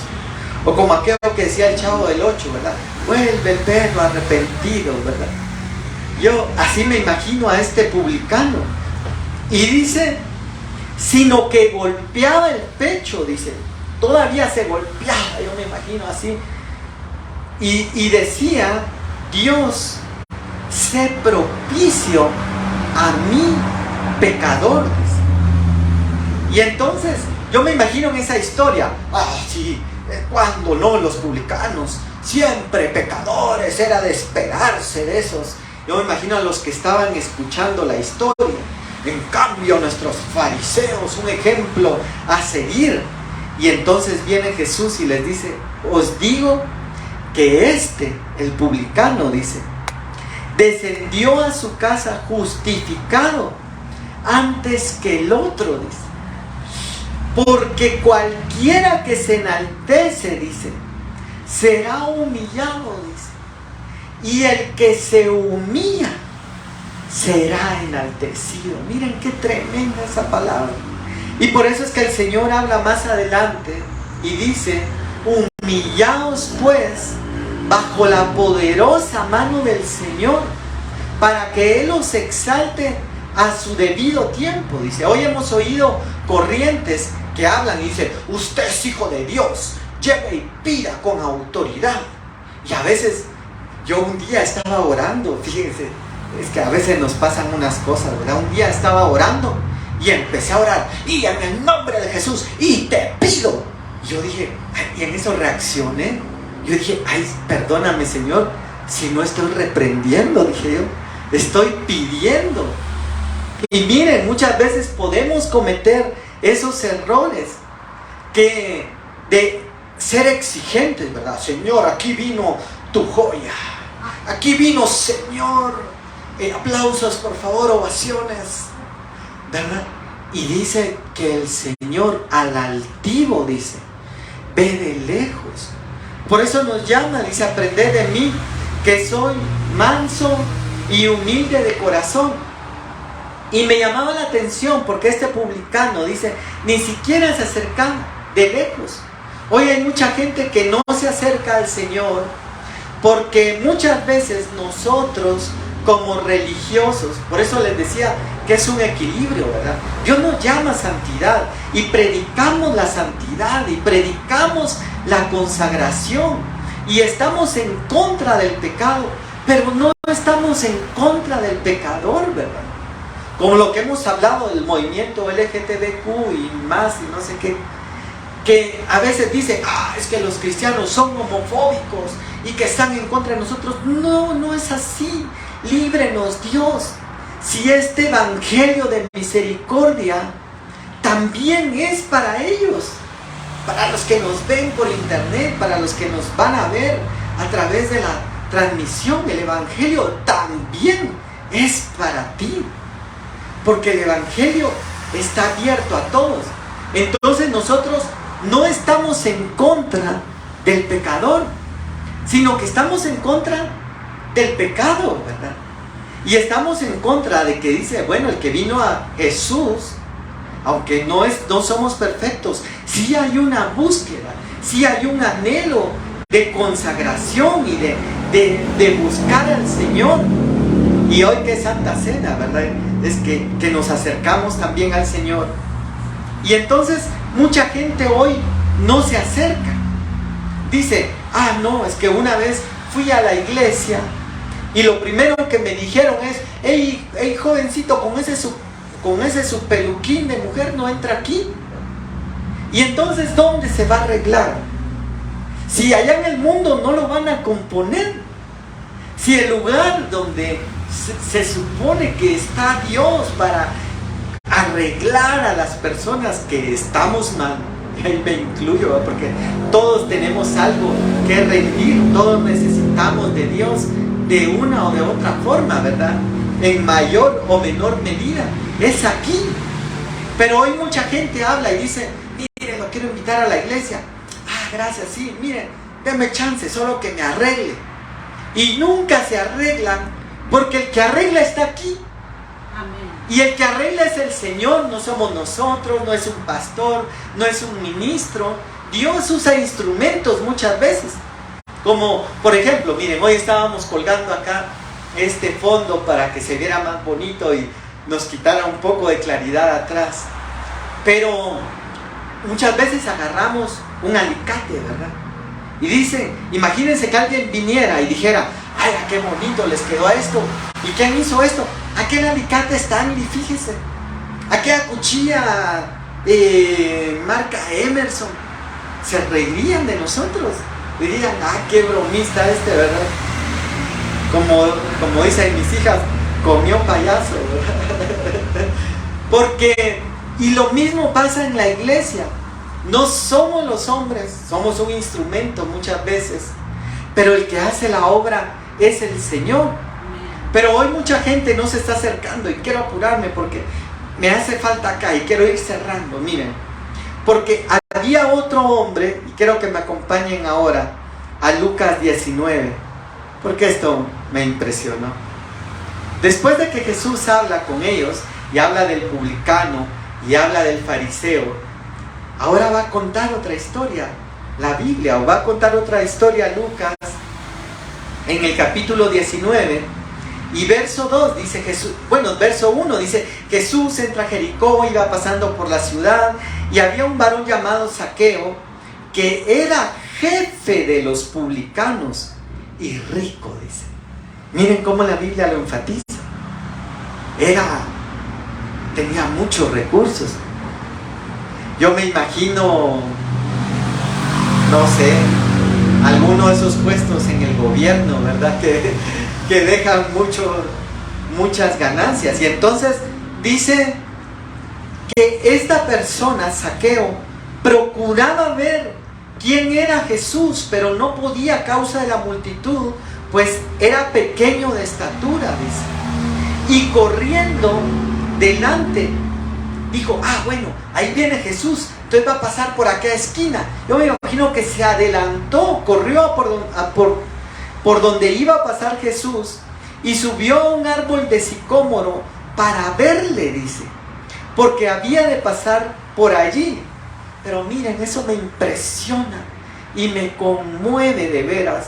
o como aquello que decía el Chavo del 8, ¿verdad? Vuelve el perro arrepentido, ¿verdad? Yo así me imagino a este publicano. Y dice, sino que golpeaba el pecho, dice, todavía se golpeaba, yo me imagino así. Y decía, Dios, sé propicio a mí, pecador, dice. Y entonces yo me imagino en esa historia, sí, cuando no, los publicanos, siempre pecadores, era de esperarse de esos. Yo me imagino a los que estaban escuchando la historia. En cambio, nuestros fariseos, un ejemplo a seguir. Y entonces viene Jesús y les dice, os digo que el publicano, dice, descendió a su casa justificado antes que el otro, dice. Porque cualquiera que se enaltece, dice, será humillado, dice. Y el que se humilla será enaltecido. Miren qué tremenda esa palabra. Y por eso es que el Señor habla más adelante y dice, Humillaos pues bajo la poderosa mano del Señor, para que Él os exalte a su debido tiempo. Dice, hoy hemos oído corrientes que hablan y dicen, usted es hijo de Dios, lleve y pida con autoridad. Y a veces, yo un día estaba orando, fíjense, es que a veces nos pasan unas cosas, ¿verdad? Un día estaba orando y empecé a orar, y en el nombre de Jesús, y te pido. Y yo dije, y en eso reaccioné. Yo dije, ay, perdóname, Señor, si no estoy reprendiendo, dije yo, estoy pidiendo. Y miren, muchas veces podemos cometer esos errores que de ser exigentes, ¿verdad? Señor, aquí vino tu joya. Aquí vino, Señor. Aplausos, por favor, ovaciones, ¿verdad? Y dice que el Señor al altivo, dice, ve de lejos. Por eso nos llama, dice, aprended de mí, que soy manso y humilde de corazón. Y me llamaba la atención porque este publicano, dice, ni siquiera se acerca de lejos. Hoy hay mucha gente que no se acerca al Señor porque muchas veces nosotros como religiosos, por eso les decía que es un equilibrio, ¿verdad? Dios nos llama a santidad y predicamos la santidad y predicamos la consagración y estamos en contra del pecado, pero no estamos en contra del pecador, ¿verdad? Como lo que hemos hablado del movimiento LGTBQ y más y no sé qué, que a veces dicen, es que los cristianos son homofóbicos y que están en contra de nosotros. No, no es así. Líbrenos Dios. Si este evangelio de misericordia también es para ellos, para los que nos ven por internet, para los que nos van a ver a través de la transmisión, el evangelio también es para ti, porque el evangelio está abierto a todos. Entonces nosotros no estamos en contra del pecador, sino que estamos en contra del pecado, ¿verdad? Y estamos en contra de que dice, bueno, el que vino a Jesús, aunque no somos perfectos, sí hay una búsqueda, sí hay un anhelo de consagración y de buscar al Señor. Y hoy que es Santa Cena, ¿verdad? Es que nos acercamos también al Señor. Y entonces mucha gente hoy no se acerca. Dice, no, es que una vez fui a la iglesia y lo primero que me dijeron es, hey jovencito, con ese su peluquín de mujer no entra aquí. Y entonces, ¿dónde se va a arreglar? Si allá en el mundo no lo van a componer. Si el lugar donde se supone que está Dios para arreglar a las personas que estamos mal, y ahí me incluyo, ¿verdad? Porque todos tenemos algo que rendir, todos necesitamos de Dios de una o de otra forma, ¿verdad? En mayor o menor medida, es aquí. Pero hoy mucha gente habla y dice, mire, lo quiero invitar a la iglesia. Gracias, sí, miren, denme chance, solo que me arregle. Y nunca se arreglan, porque el que arregla está aquí. Amén. Y el que arregla es el Señor, no somos nosotros, no es un pastor, no es un ministro. Dios usa instrumentos muchas veces. Como, por ejemplo, miren, hoy estábamos colgando acá este fondo para que se viera más bonito y nos quitara un poco de claridad atrás. Pero muchas veces agarramos un alicate, ¿verdad? Y dice, imagínense que alguien viniera y dijera, qué bonito les quedó esto. ¿Y quién hizo esto? Aquel alicate Stanley, fíjese. Aquella cuchilla marca Emerson. Se reirían de nosotros. Dirían, qué bromista ¿verdad? Como dicen mis hijas, comió payaso, ¿verdad? Porque, y lo mismo pasa en la iglesia. No somos los hombres, somos un instrumento muchas veces, pero el que hace la obra es el Señor. Pero hoy mucha gente no se está acercando y quiero apurarme porque me hace falta acá y quiero ir cerrando. Miren, porque había otro hombre, y quiero que me acompañen ahora a Lucas 19, porque esto me impresionó. Después de que Jesús habla con ellos y habla del publicano y habla del fariseo, ahora va a contar otra historia la Biblia, o va a contar otra historia Lucas en el capítulo 19 y verso 2 dice Jesús, bueno, verso 1 dice: Jesús entra a Jericó, iba pasando por la ciudad y había un varón llamado Zaqueo que era jefe de los publicanos y rico, dice. Miren cómo la Biblia lo enfatiza. Tenía muchos recursos. Yo me imagino, no sé, alguno de esos puestos en el gobierno, ¿verdad? Que dejan muchas ganancias. Y entonces dice que esta persona, Zaqueo, procuraba ver quién era Jesús, pero no podía a causa de la multitud, pues era pequeño de estatura, dice. Y corriendo delante, dijo: bueno, ahí viene Jesús, entonces va a pasar por aquella esquina. Yo me imagino que se adelantó, corrió por donde iba a pasar Jesús y subió a un árbol de sicómoro para verle, dice, porque había de pasar por allí. Pero miren, eso me impresiona y me conmueve de veras,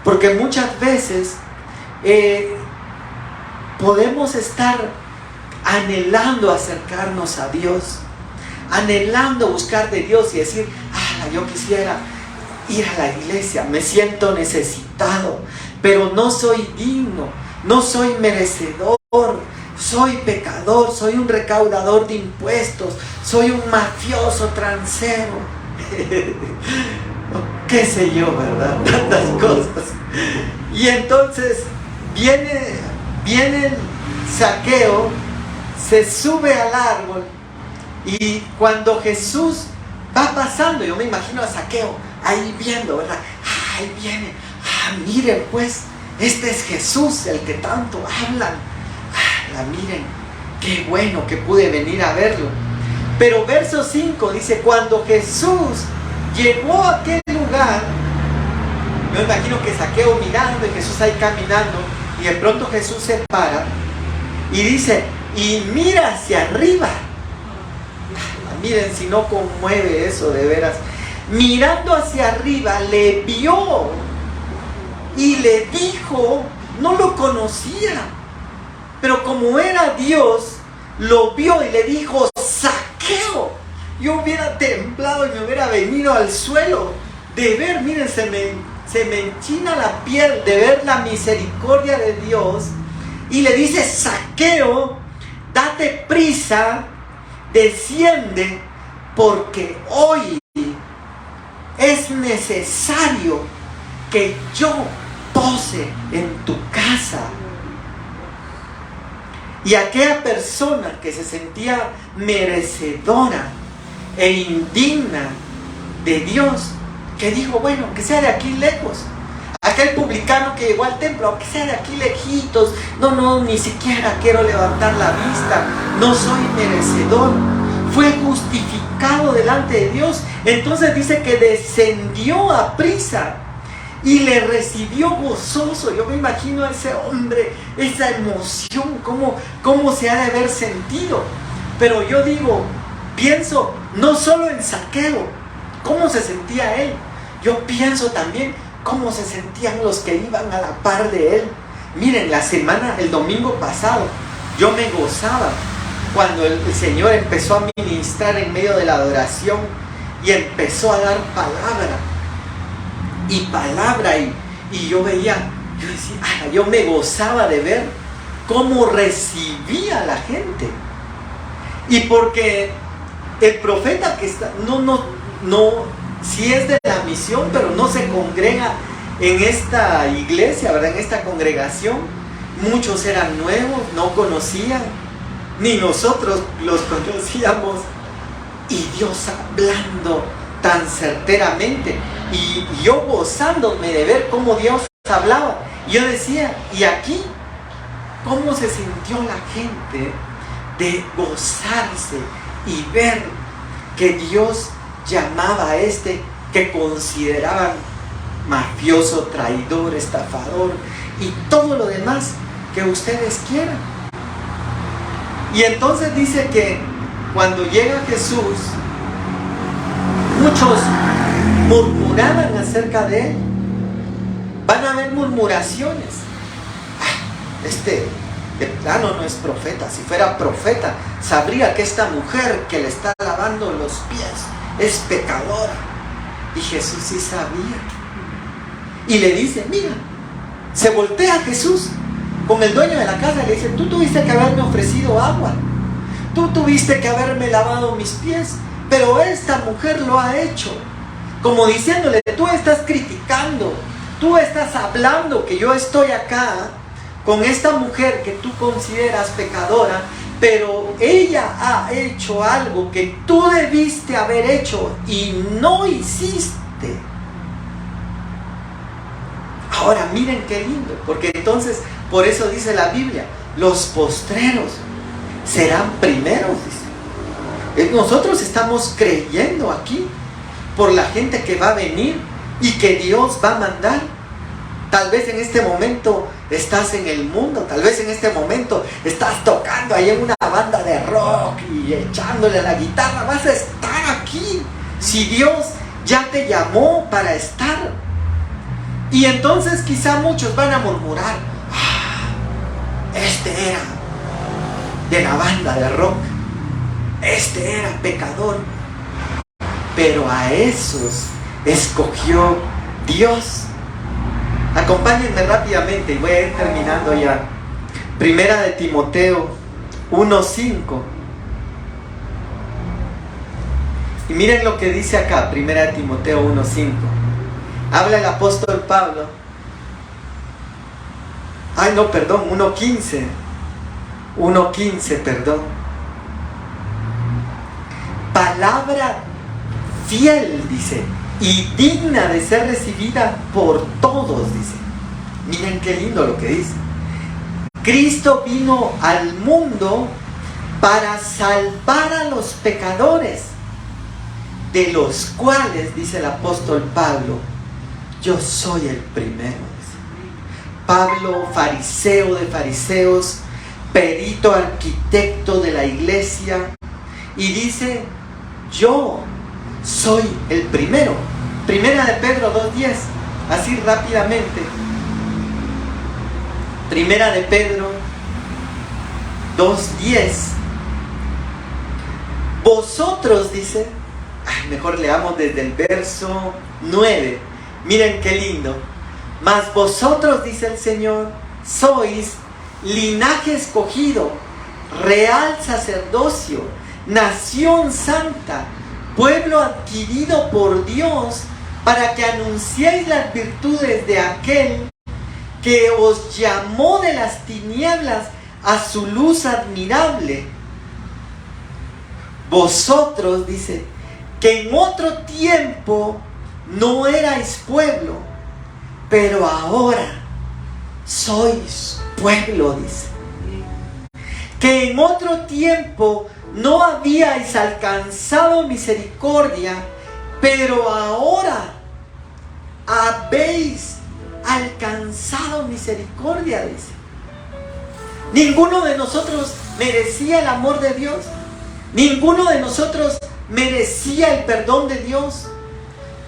porque muchas veces podemos estar anhelando acercarnos a Dios, anhelando buscar de Dios y decir: yo quisiera ir a la iglesia, me siento necesitado, pero no soy digno, no soy merecedor, soy pecador, soy un recaudador de impuestos, soy un mafioso transero, qué sé yo, ¿verdad? Tantas cosas. Y entonces viene el Zaqueo, se sube al árbol, y cuando Jesús va pasando, yo me imagino a Zaqueo ahí viendo, ¿verdad? Ahí viene, miren pues, este es Jesús, el que tanto hablan. Miren, qué bueno que pude venir a verlo. Pero verso 5 dice: cuando Jesús llegó a aquel lugar, me imagino que Zaqueo mirando y Jesús ahí caminando, y de pronto Jesús se para y dice, y mira hacia arriba. Miren si no conmueve eso de veras. Mirando hacia arriba le vio y le dijo, no lo conocía, pero como era Dios, lo vio y le dijo, Zaqueo. Yo hubiera temblado y me hubiera venido al suelo de ver, miren, se me enchina la piel de ver la misericordia de Dios. Y le dice, Zaqueo, date prisa, desciende, porque hoy es necesario que yo pose en tu casa. Y aquella persona que se sentía merecedora e indigna de Dios, que dijo, bueno, que sea de aquí lejos. Aquel publicano que llegó al templo, aunque sea de aquí lejitos, no, ni siquiera quiero levantar la vista, no soy merecedor. Fue justificado delante de Dios. Entonces dice que descendió a prisa y le recibió gozoso. Yo me imagino a ese hombre, esa emoción, cómo se ha de haber sentido. Pero yo digo, pienso no solo en Zaqueo, cómo se sentía él. Yo pienso también cómo se sentían los que iban a la par de él. Miren, el domingo pasado, yo me gozaba cuando el Señor empezó a ministrar en medio de la adoración y empezó a dar palabra. Y yo veía, yo decía, yo me gozaba de ver cómo recibía la gente. Y porque el profeta que está, sí es de la misión, pero no se congrega en esta iglesia, ¿verdad? En esta congregación. Muchos eran nuevos, no conocían, ni nosotros los conocíamos. Y Dios hablando tan certeramente. Y yo gozándome de ver cómo Dios hablaba. Y yo decía, ¿y aquí cómo se sintió la gente de gozarse y ver que Dios llamaba a este que consideraban mafioso, traidor, estafador y todo lo demás que ustedes quieran? Y entonces dice que cuando llega Jesús, muchos murmuraban murmuraban acerca de él. Van a haber murmuraciones. Este de plano no es profeta. Si fuera profeta, sabría que esta mujer que le está lavando los pies es pecadora. Y Jesús sí sabía. Y le dice, mira, se voltea a Jesús con el dueño de la casa y le dice, tú tuviste que haberme ofrecido agua, tú tuviste que haberme lavado mis pies, pero esta mujer lo ha hecho. Como diciéndole, tú estás criticando, tú estás hablando que yo estoy acá con esta mujer que tú consideras pecadora, pero ella ha hecho algo que tú debiste haber hecho y no hiciste. Ahora miren qué lindo, porque entonces, por eso dice la Biblia, los postreros serán primeros, dice. Nosotros estamos creyendo aquí por la gente que va a venir y que Dios va a mandar. Tal vez en este momento estás en el mundo, tal vez en este momento estás tocando ahí en una banda de rock y echándole a la guitarra. Vas a estar aquí si Dios ya te llamó para estar. Y entonces quizá muchos van a murmurar, este era de la banda de rock, este era pecador. Pero a esos escogió Dios. Acompáñenme rápidamente y voy a ir terminando ya. Primera de Timoteo 1:5. Y miren lo que dice acá, Primera de Timoteo 1:5. Habla el apóstol Pablo. 1:15. 1:15, perdón. Palabra fiel, dice, y digna de ser recibida por todos, dice. Miren qué lindo lo que dice. Cristo vino al mundo para salvar a los pecadores, de los cuales, dice el apóstol Pablo, yo soy el primero, dice. Pablo, fariseo de fariseos, perito arquitecto de la iglesia, y dice, yo soy el primero. Primera de Pedro 2:10, así rápidamente. Primera de Pedro 2:10. Vosotros, dice, mejor leamos desde el verso 9. Miren qué lindo. Mas vosotros, dice el Señor, sois linaje escogido, real sacerdocio, nación santa, pueblo adquirido por Dios, para que anunciéis las virtudes de aquel que os llamó de las tinieblas a su luz admirable. Vosotros, dice, que en otro tiempo no erais pueblo, pero ahora sois pueblo, dice. Que en otro tiempo no habíais alcanzado misericordia, pero ahora habéis alcanzado misericordia, dice. Ninguno de nosotros merecía el amor de Dios. Ninguno de nosotros merecía el perdón de Dios.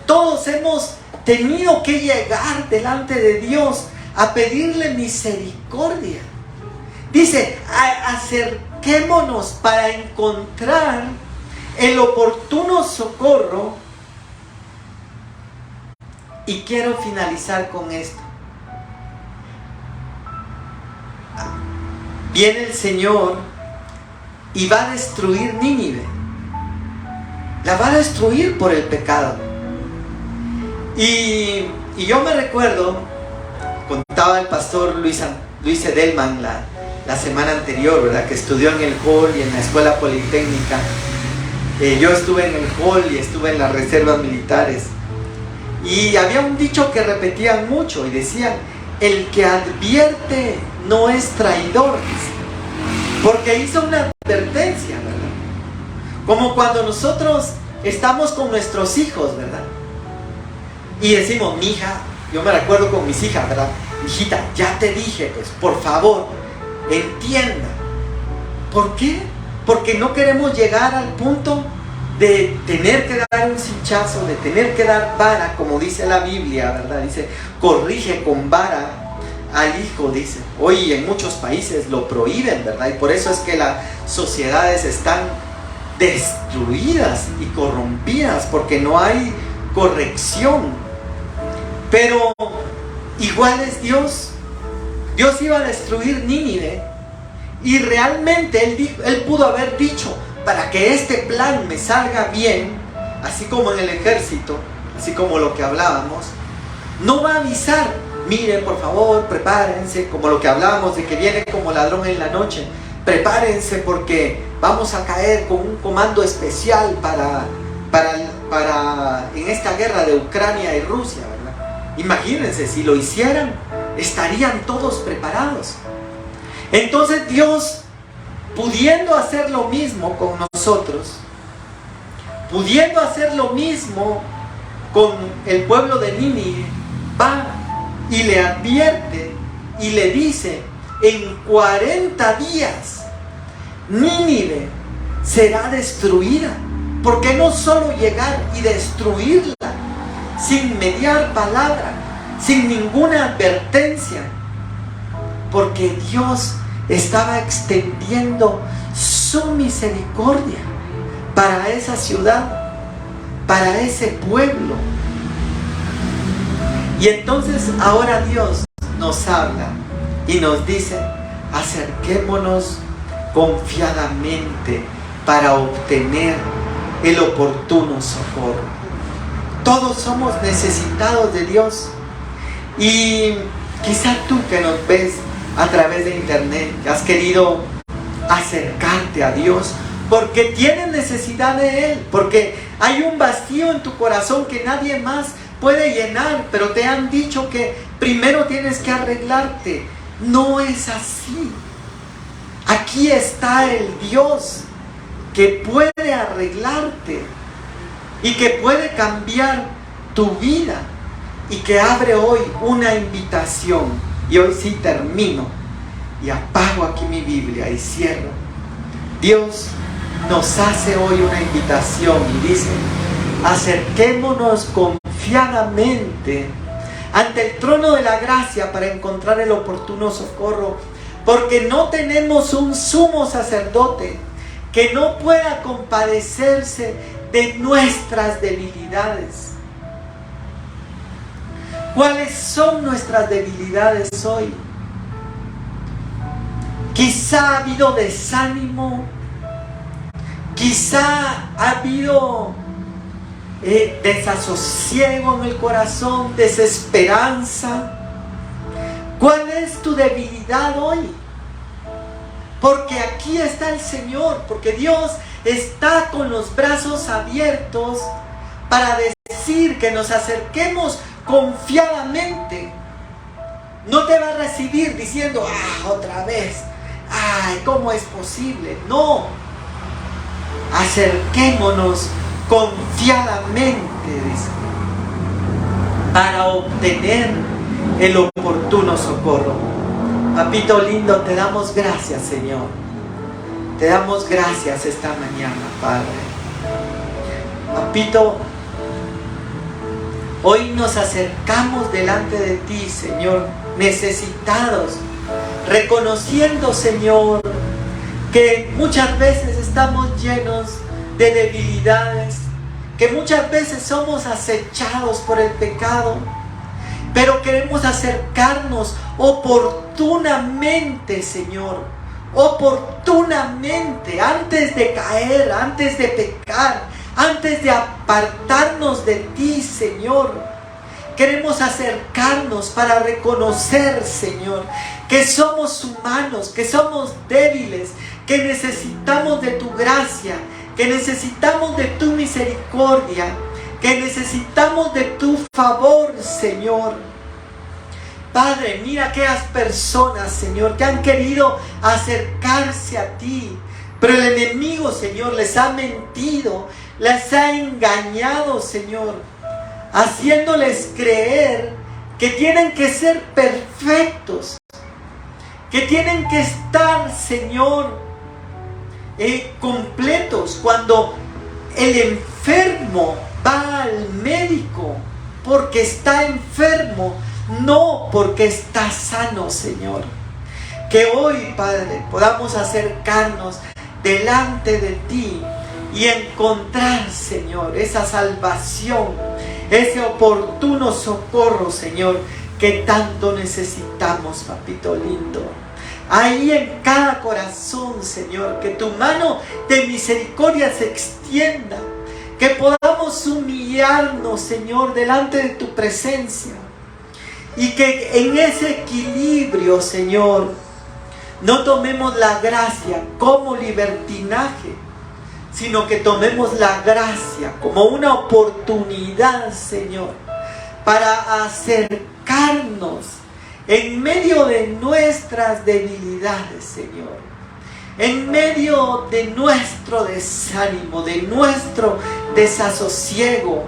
Todos hemos tenido que llegar delante de Dios a pedirle misericordia. Dice, acerquémonos para encontrar el oportuno socorro. Y quiero finalizar con esto. Viene el Señor y va a destruir Nínive. La va a destruir por el pecado. Y yo me recuerdo, contaba el pastor Luis Edelman la semana anterior, ¿verdad? Que estudió en el Hall y en la escuela politécnica. Yo estuve en el Hall y estuve en las reservas militares. Y había un dicho que repetían mucho y decían, el que advierte no es traidor, dice. Porque hizo una advertencia, ¿verdad? Como cuando nosotros estamos con nuestros hijos, ¿verdad? Y decimos, mija, yo me recuerdo con mis hijas, ¿verdad? Hijita, ya te dije, pues, por favor, entienda. ¿Por qué? Porque no queremos llegar al punto de tener que dar un cinchazo, de tener que dar vara, como dice la Biblia, ¿verdad? Dice, corrige con vara al hijo, dice. Hoy en muchos países lo prohíben, ¿verdad? Y por eso es que las sociedades están destruidas y corrompidas, porque no hay corrección. Pero igual es Dios. Dios iba a destruir Nínive y realmente él pudo haber dicho, para que este plan me salga bien, así como en el ejército, así como lo que hablábamos, no va a avisar, miren por favor, prepárense, como lo que hablábamos de que viene como ladrón en la noche, prepárense porque vamos a caer con un comando especial para en esta guerra de Ucrania y Rusia, ¿verdad? Imagínense, si lo hicieran, estarían todos preparados. Entonces Dios, pudiendo hacer lo mismo con nosotros, pudiendo hacer lo mismo con el pueblo de Nínive, va y le advierte y le dice, en 40 días Nínive será destruida. ¿Por qué no solo llegar y destruirla sin mediar palabra, sin ninguna advertencia? Porque Dios estaba extendiendo su misericordia para esa ciudad, para ese pueblo. Y entonces ahora Dios nos habla y nos dice, acerquémonos confiadamente para obtener el oportuno socorro. Todos somos necesitados de Dios. Y quizá tú que nos ves a través de internet, has querido acercarte a Dios porque tienes necesidad de Él, porque hay un vacío en tu corazón que nadie más puede llenar, pero te han dicho que primero tienes que arreglarte. No es así. Aquí está el Dios que puede arreglarte y que puede cambiar tu vida y que abre hoy una invitación. Y hoy sí termino y apago aquí mi Biblia y cierro. Dios nos hace hoy una invitación y dice, acerquémonos confiadamente ante el trono de la gracia para encontrar el oportuno socorro, porque no tenemos un sumo sacerdote que no pueda compadecerse de nuestras debilidades. ¿Cuáles son nuestras debilidades hoy? Quizá ha habido desánimo, quizá ha habido desasosiego en el corazón, desesperanza. ¿Cuál es tu debilidad hoy? Porque aquí está el Señor, porque Dios está con los brazos abiertos para decir que nos acerquemos confiadamente. No te va a recibir diciendo, otra vez, ¿cómo es posible? No, acerquémonos confiadamente, dice, para obtener el oportuno socorro. Papito lindo, te damos gracias, Señor. Te damos gracias esta mañana, Padre. Papito, hoy nos acercamos delante de ti, Señor, necesitados, reconociendo, Señor, que muchas veces estamos llenos de debilidades, que muchas veces somos acechados por el pecado, pero queremos acercarnos oportunamente, Señor, oportunamente, antes de caer, antes de pecar, antes de apartarnos de ti, Señor. Queremos acercarnos para reconocer, Señor, que somos humanos, que somos débiles, que necesitamos de tu gracia, que necesitamos de tu misericordia, que necesitamos de tu favor, Señor. Padre, mira aquellas personas, Señor, que han querido acercarse a ti, pero el enemigo, Señor, les ha mentido, les ha engañado, Señor, haciéndoles creer que tienen que ser perfectos, que tienen que estar, Señor, completos, cuando el enfermo va al médico porque está enfermo, no porque está sano, Señor. Que hoy, Padre, podamos acercarnos delante de ti y encontrar, Señor, esa salvación, ese oportuno socorro, Señor, que tanto necesitamos, papito lindo. Ahí en cada corazón, Señor, que tu mano de misericordia se extienda, que podamos humillarnos, Señor, delante de tu presencia, y que en ese equilibrio, Señor, no tomemos la gracia como libertinaje, sino que tomemos la gracia como una oportunidad, Señor, para acercarnos en medio de nuestras debilidades, Señor, en medio de nuestro desánimo, de nuestro desasosiego,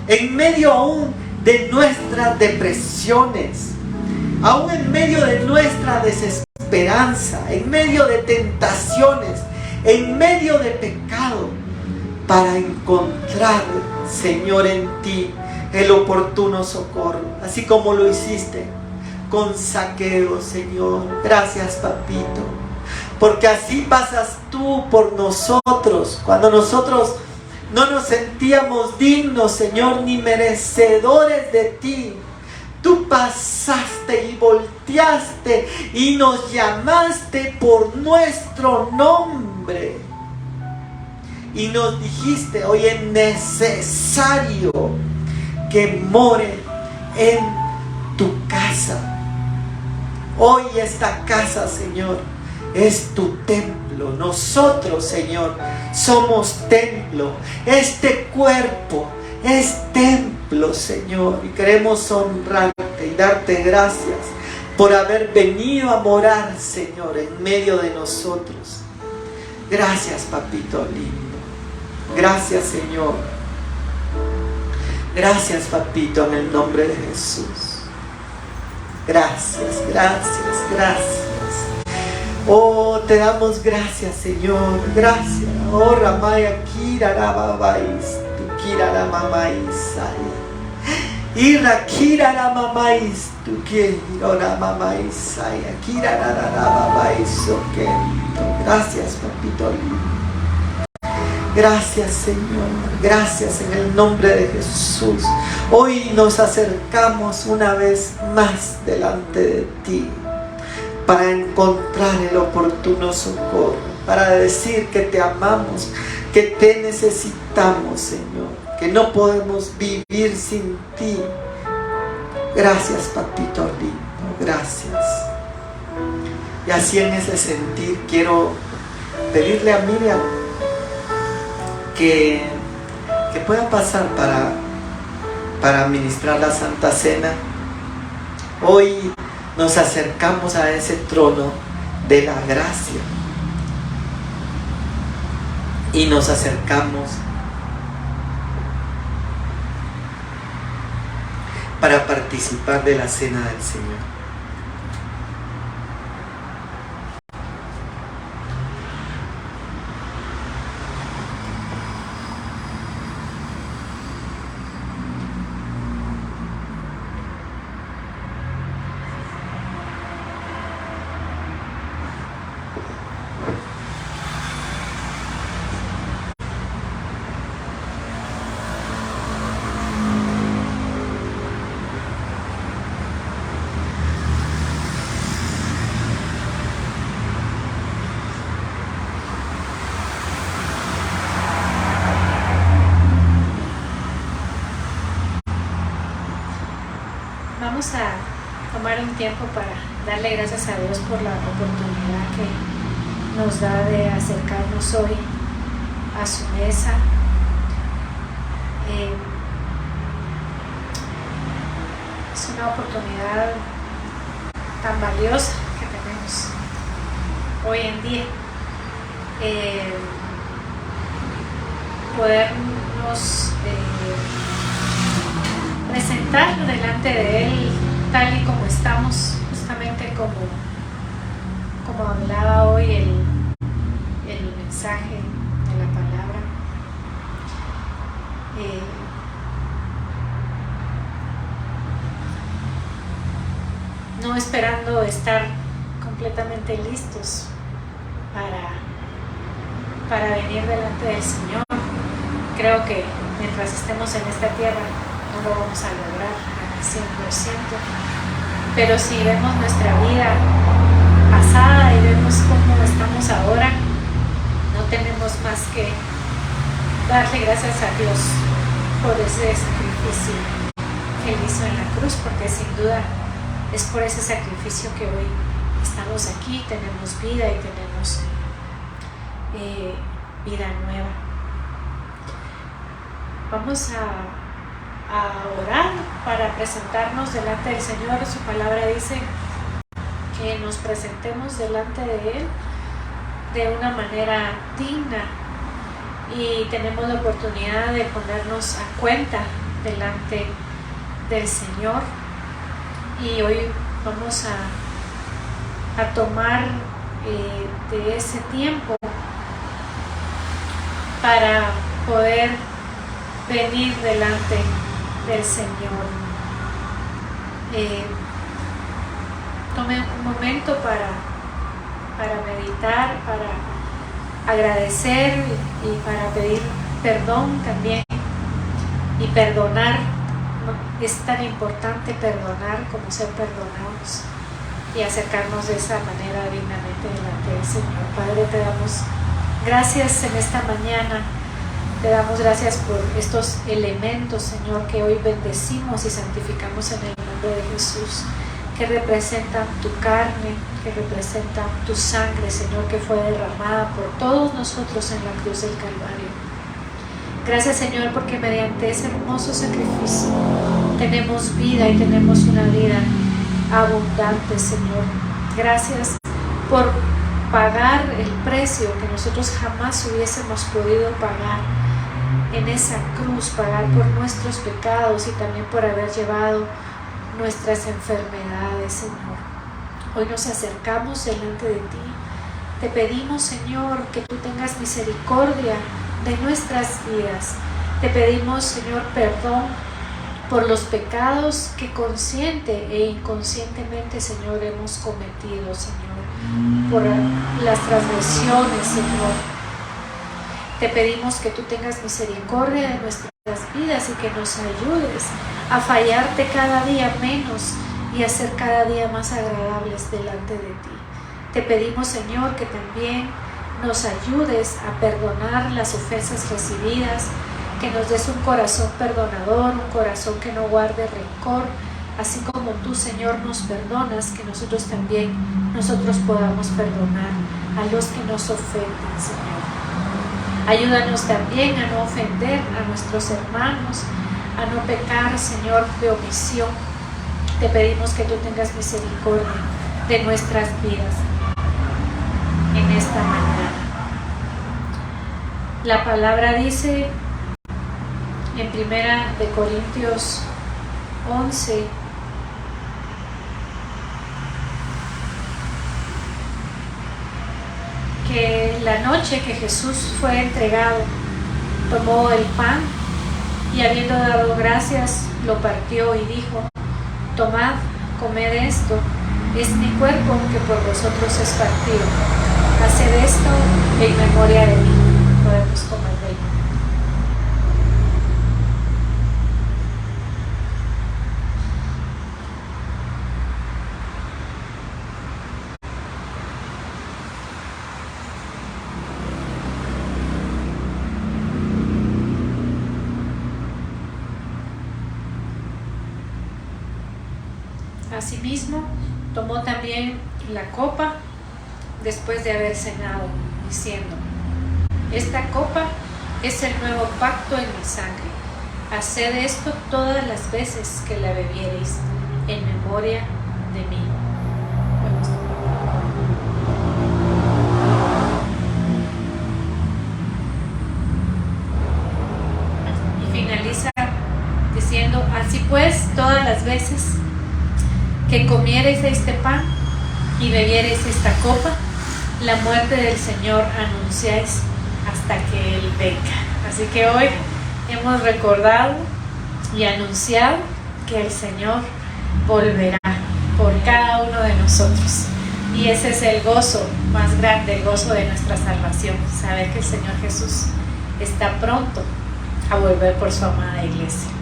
en medio aún de nuestras depresiones, aún en medio de nuestra desesperanza, en medio de tentaciones, en medio de pecado, para encontrar, Señor, en ti el oportuno socorro, así como lo hiciste con Zaqueo, Señor. Gracias, papito, porque así pasas tú por nosotros, cuando nosotros no nos sentíamos dignos, Señor, ni merecedores de ti. Tú pasaste y volteaste y nos llamaste por nuestro nombre. Y nos dijiste: hoy es necesario que more en tu casa. Hoy esta casa, Señor, es tu templo. Nosotros, Señor, somos templo. Este cuerpo es templo, Señor, y queremos honrarte y darte gracias por haber venido a morar, Señor, en medio de nosotros. Gracias, papito lindo. Gracias, Señor. Gracias, papito, en el nombre de Jesús. Gracias, gracias, gracias. Oh, te damos gracias, Señor. Gracias. Oh, Ramaya Kira Rababais. Kira la mamá Isaya. Ira Kira la mamá is. Tu quiero la mamá Isaya. Kira la mamá Isokento. Gracias, papito lindo. Gracias, Señor. Gracias en el nombre de Jesús. Hoy nos acercamos una vez más delante de ti para encontrar el oportuno socorro, para decir que te amamos, que te necesitamos, Señor, que no podemos vivir sin ti. Gracias, papito lindo, gracias. Y así en ese sentir quiero pedirle a Miriam que pueda pasar para administrar la Santa Cena. Hoy nos acercamos a ese trono de la gracia y nos acercamos para participar de la Cena del Señor. Vamos a tomar un tiempo para darle gracias a Dios por la oportunidad que nos da de acercarnos hoy a su mesa. Es una oportunidad tan valiosa que tenemos hoy en día. Podernos presentar delante de Él tal y como estamos, justamente como hablaba hoy el mensaje de la palabra. eh, no esperando estar completamente listos para venir delante del Señor. Creo que mientras estemos en esta tierra no lo vamos a lograr al 100%, pero si vemos nuestra vida pasada y vemos cómo estamos ahora, no tenemos más que darle gracias a Dios por ese sacrificio que Él hizo en la cruz, porque sin duda es por ese sacrificio que hoy estamos aquí, tenemos vida y tenemos vida nueva. Vamos a orar para presentarnos delante del Señor. Su palabra dice que nos presentemos delante de Él de una manera digna, y tenemos la oportunidad de ponernos a cuenta delante del Señor. Y hoy vamos a tomar de ese tiempo para poder venir delante del Señor. Tome un momento para meditar, para agradecer y para pedir perdón también, y perdonar. Es tan importante perdonar como ser perdonados, y acercarnos de esa manera dignamente delante del Señor. Padre, te damos gracias en esta mañana. Te damos gracias por estos elementos, Señor, que hoy bendecimos y santificamos en el nombre de Jesús, que representan tu carne, que representan tu sangre, Señor, que fue derramada por todos nosotros en la cruz del Calvario. Gracias, Señor, porque mediante ese hermoso sacrificio tenemos vida y tenemos una vida abundante, Señor. Gracias por pagar el precio que nosotros jamás hubiésemos podido pagar en esa cruz, pagar por nuestros pecados y también por haber llevado nuestras enfermedades, Señor. Hoy nos acercamos delante de ti. Te pedimos, Señor, que tú tengas misericordia de nuestras vidas. Te pedimos, Señor, perdón por los pecados que consciente e inconscientemente, Señor, hemos cometido, Señor, por las transgresiones, Señor. Te pedimos que tú tengas misericordia de nuestras vidas y que nos ayudes a fallarte cada día menos y a ser cada día más agradables delante de ti. Te pedimos, Señor, que también nos ayudes a perdonar las ofensas recibidas, que nos des un corazón perdonador, un corazón que no guarde rencor, así como tú, Señor, nos perdonas, que nosotros podamos perdonar a los que nos ofenden, Señor. Ayúdanos también a no ofender a nuestros hermanos, a no pecar, Señor, de omisión. Te pedimos que tú tengas misericordia de nuestras vidas en esta mañana. La palabra dice en 1 Corintios 11, que la noche que Jesús fue entregado, tomó el pan y habiendo dado gracias, lo partió y dijo: tomad, comed esto, es mi cuerpo que por vosotros es partido. Haced esto en memoria de mí. Podemos comer de él. Asimismo, tomó también la copa después de haber cenado, diciendo: esta copa es el nuevo pacto en mi sangre. Haced esto todas las veces que la bebiereis en memoria de mí. Y finaliza diciendo: así pues, todas las veces que comiereis este pan y bebiereis esta copa, la muerte del Señor anunciáis hasta que Él venga. Así que hoy hemos recordado y anunciado que el Señor volverá por cada uno de nosotros. Y ese es el gozo más grande, el gozo de nuestra salvación, saber que el Señor Jesús está pronto a volver por su amada iglesia.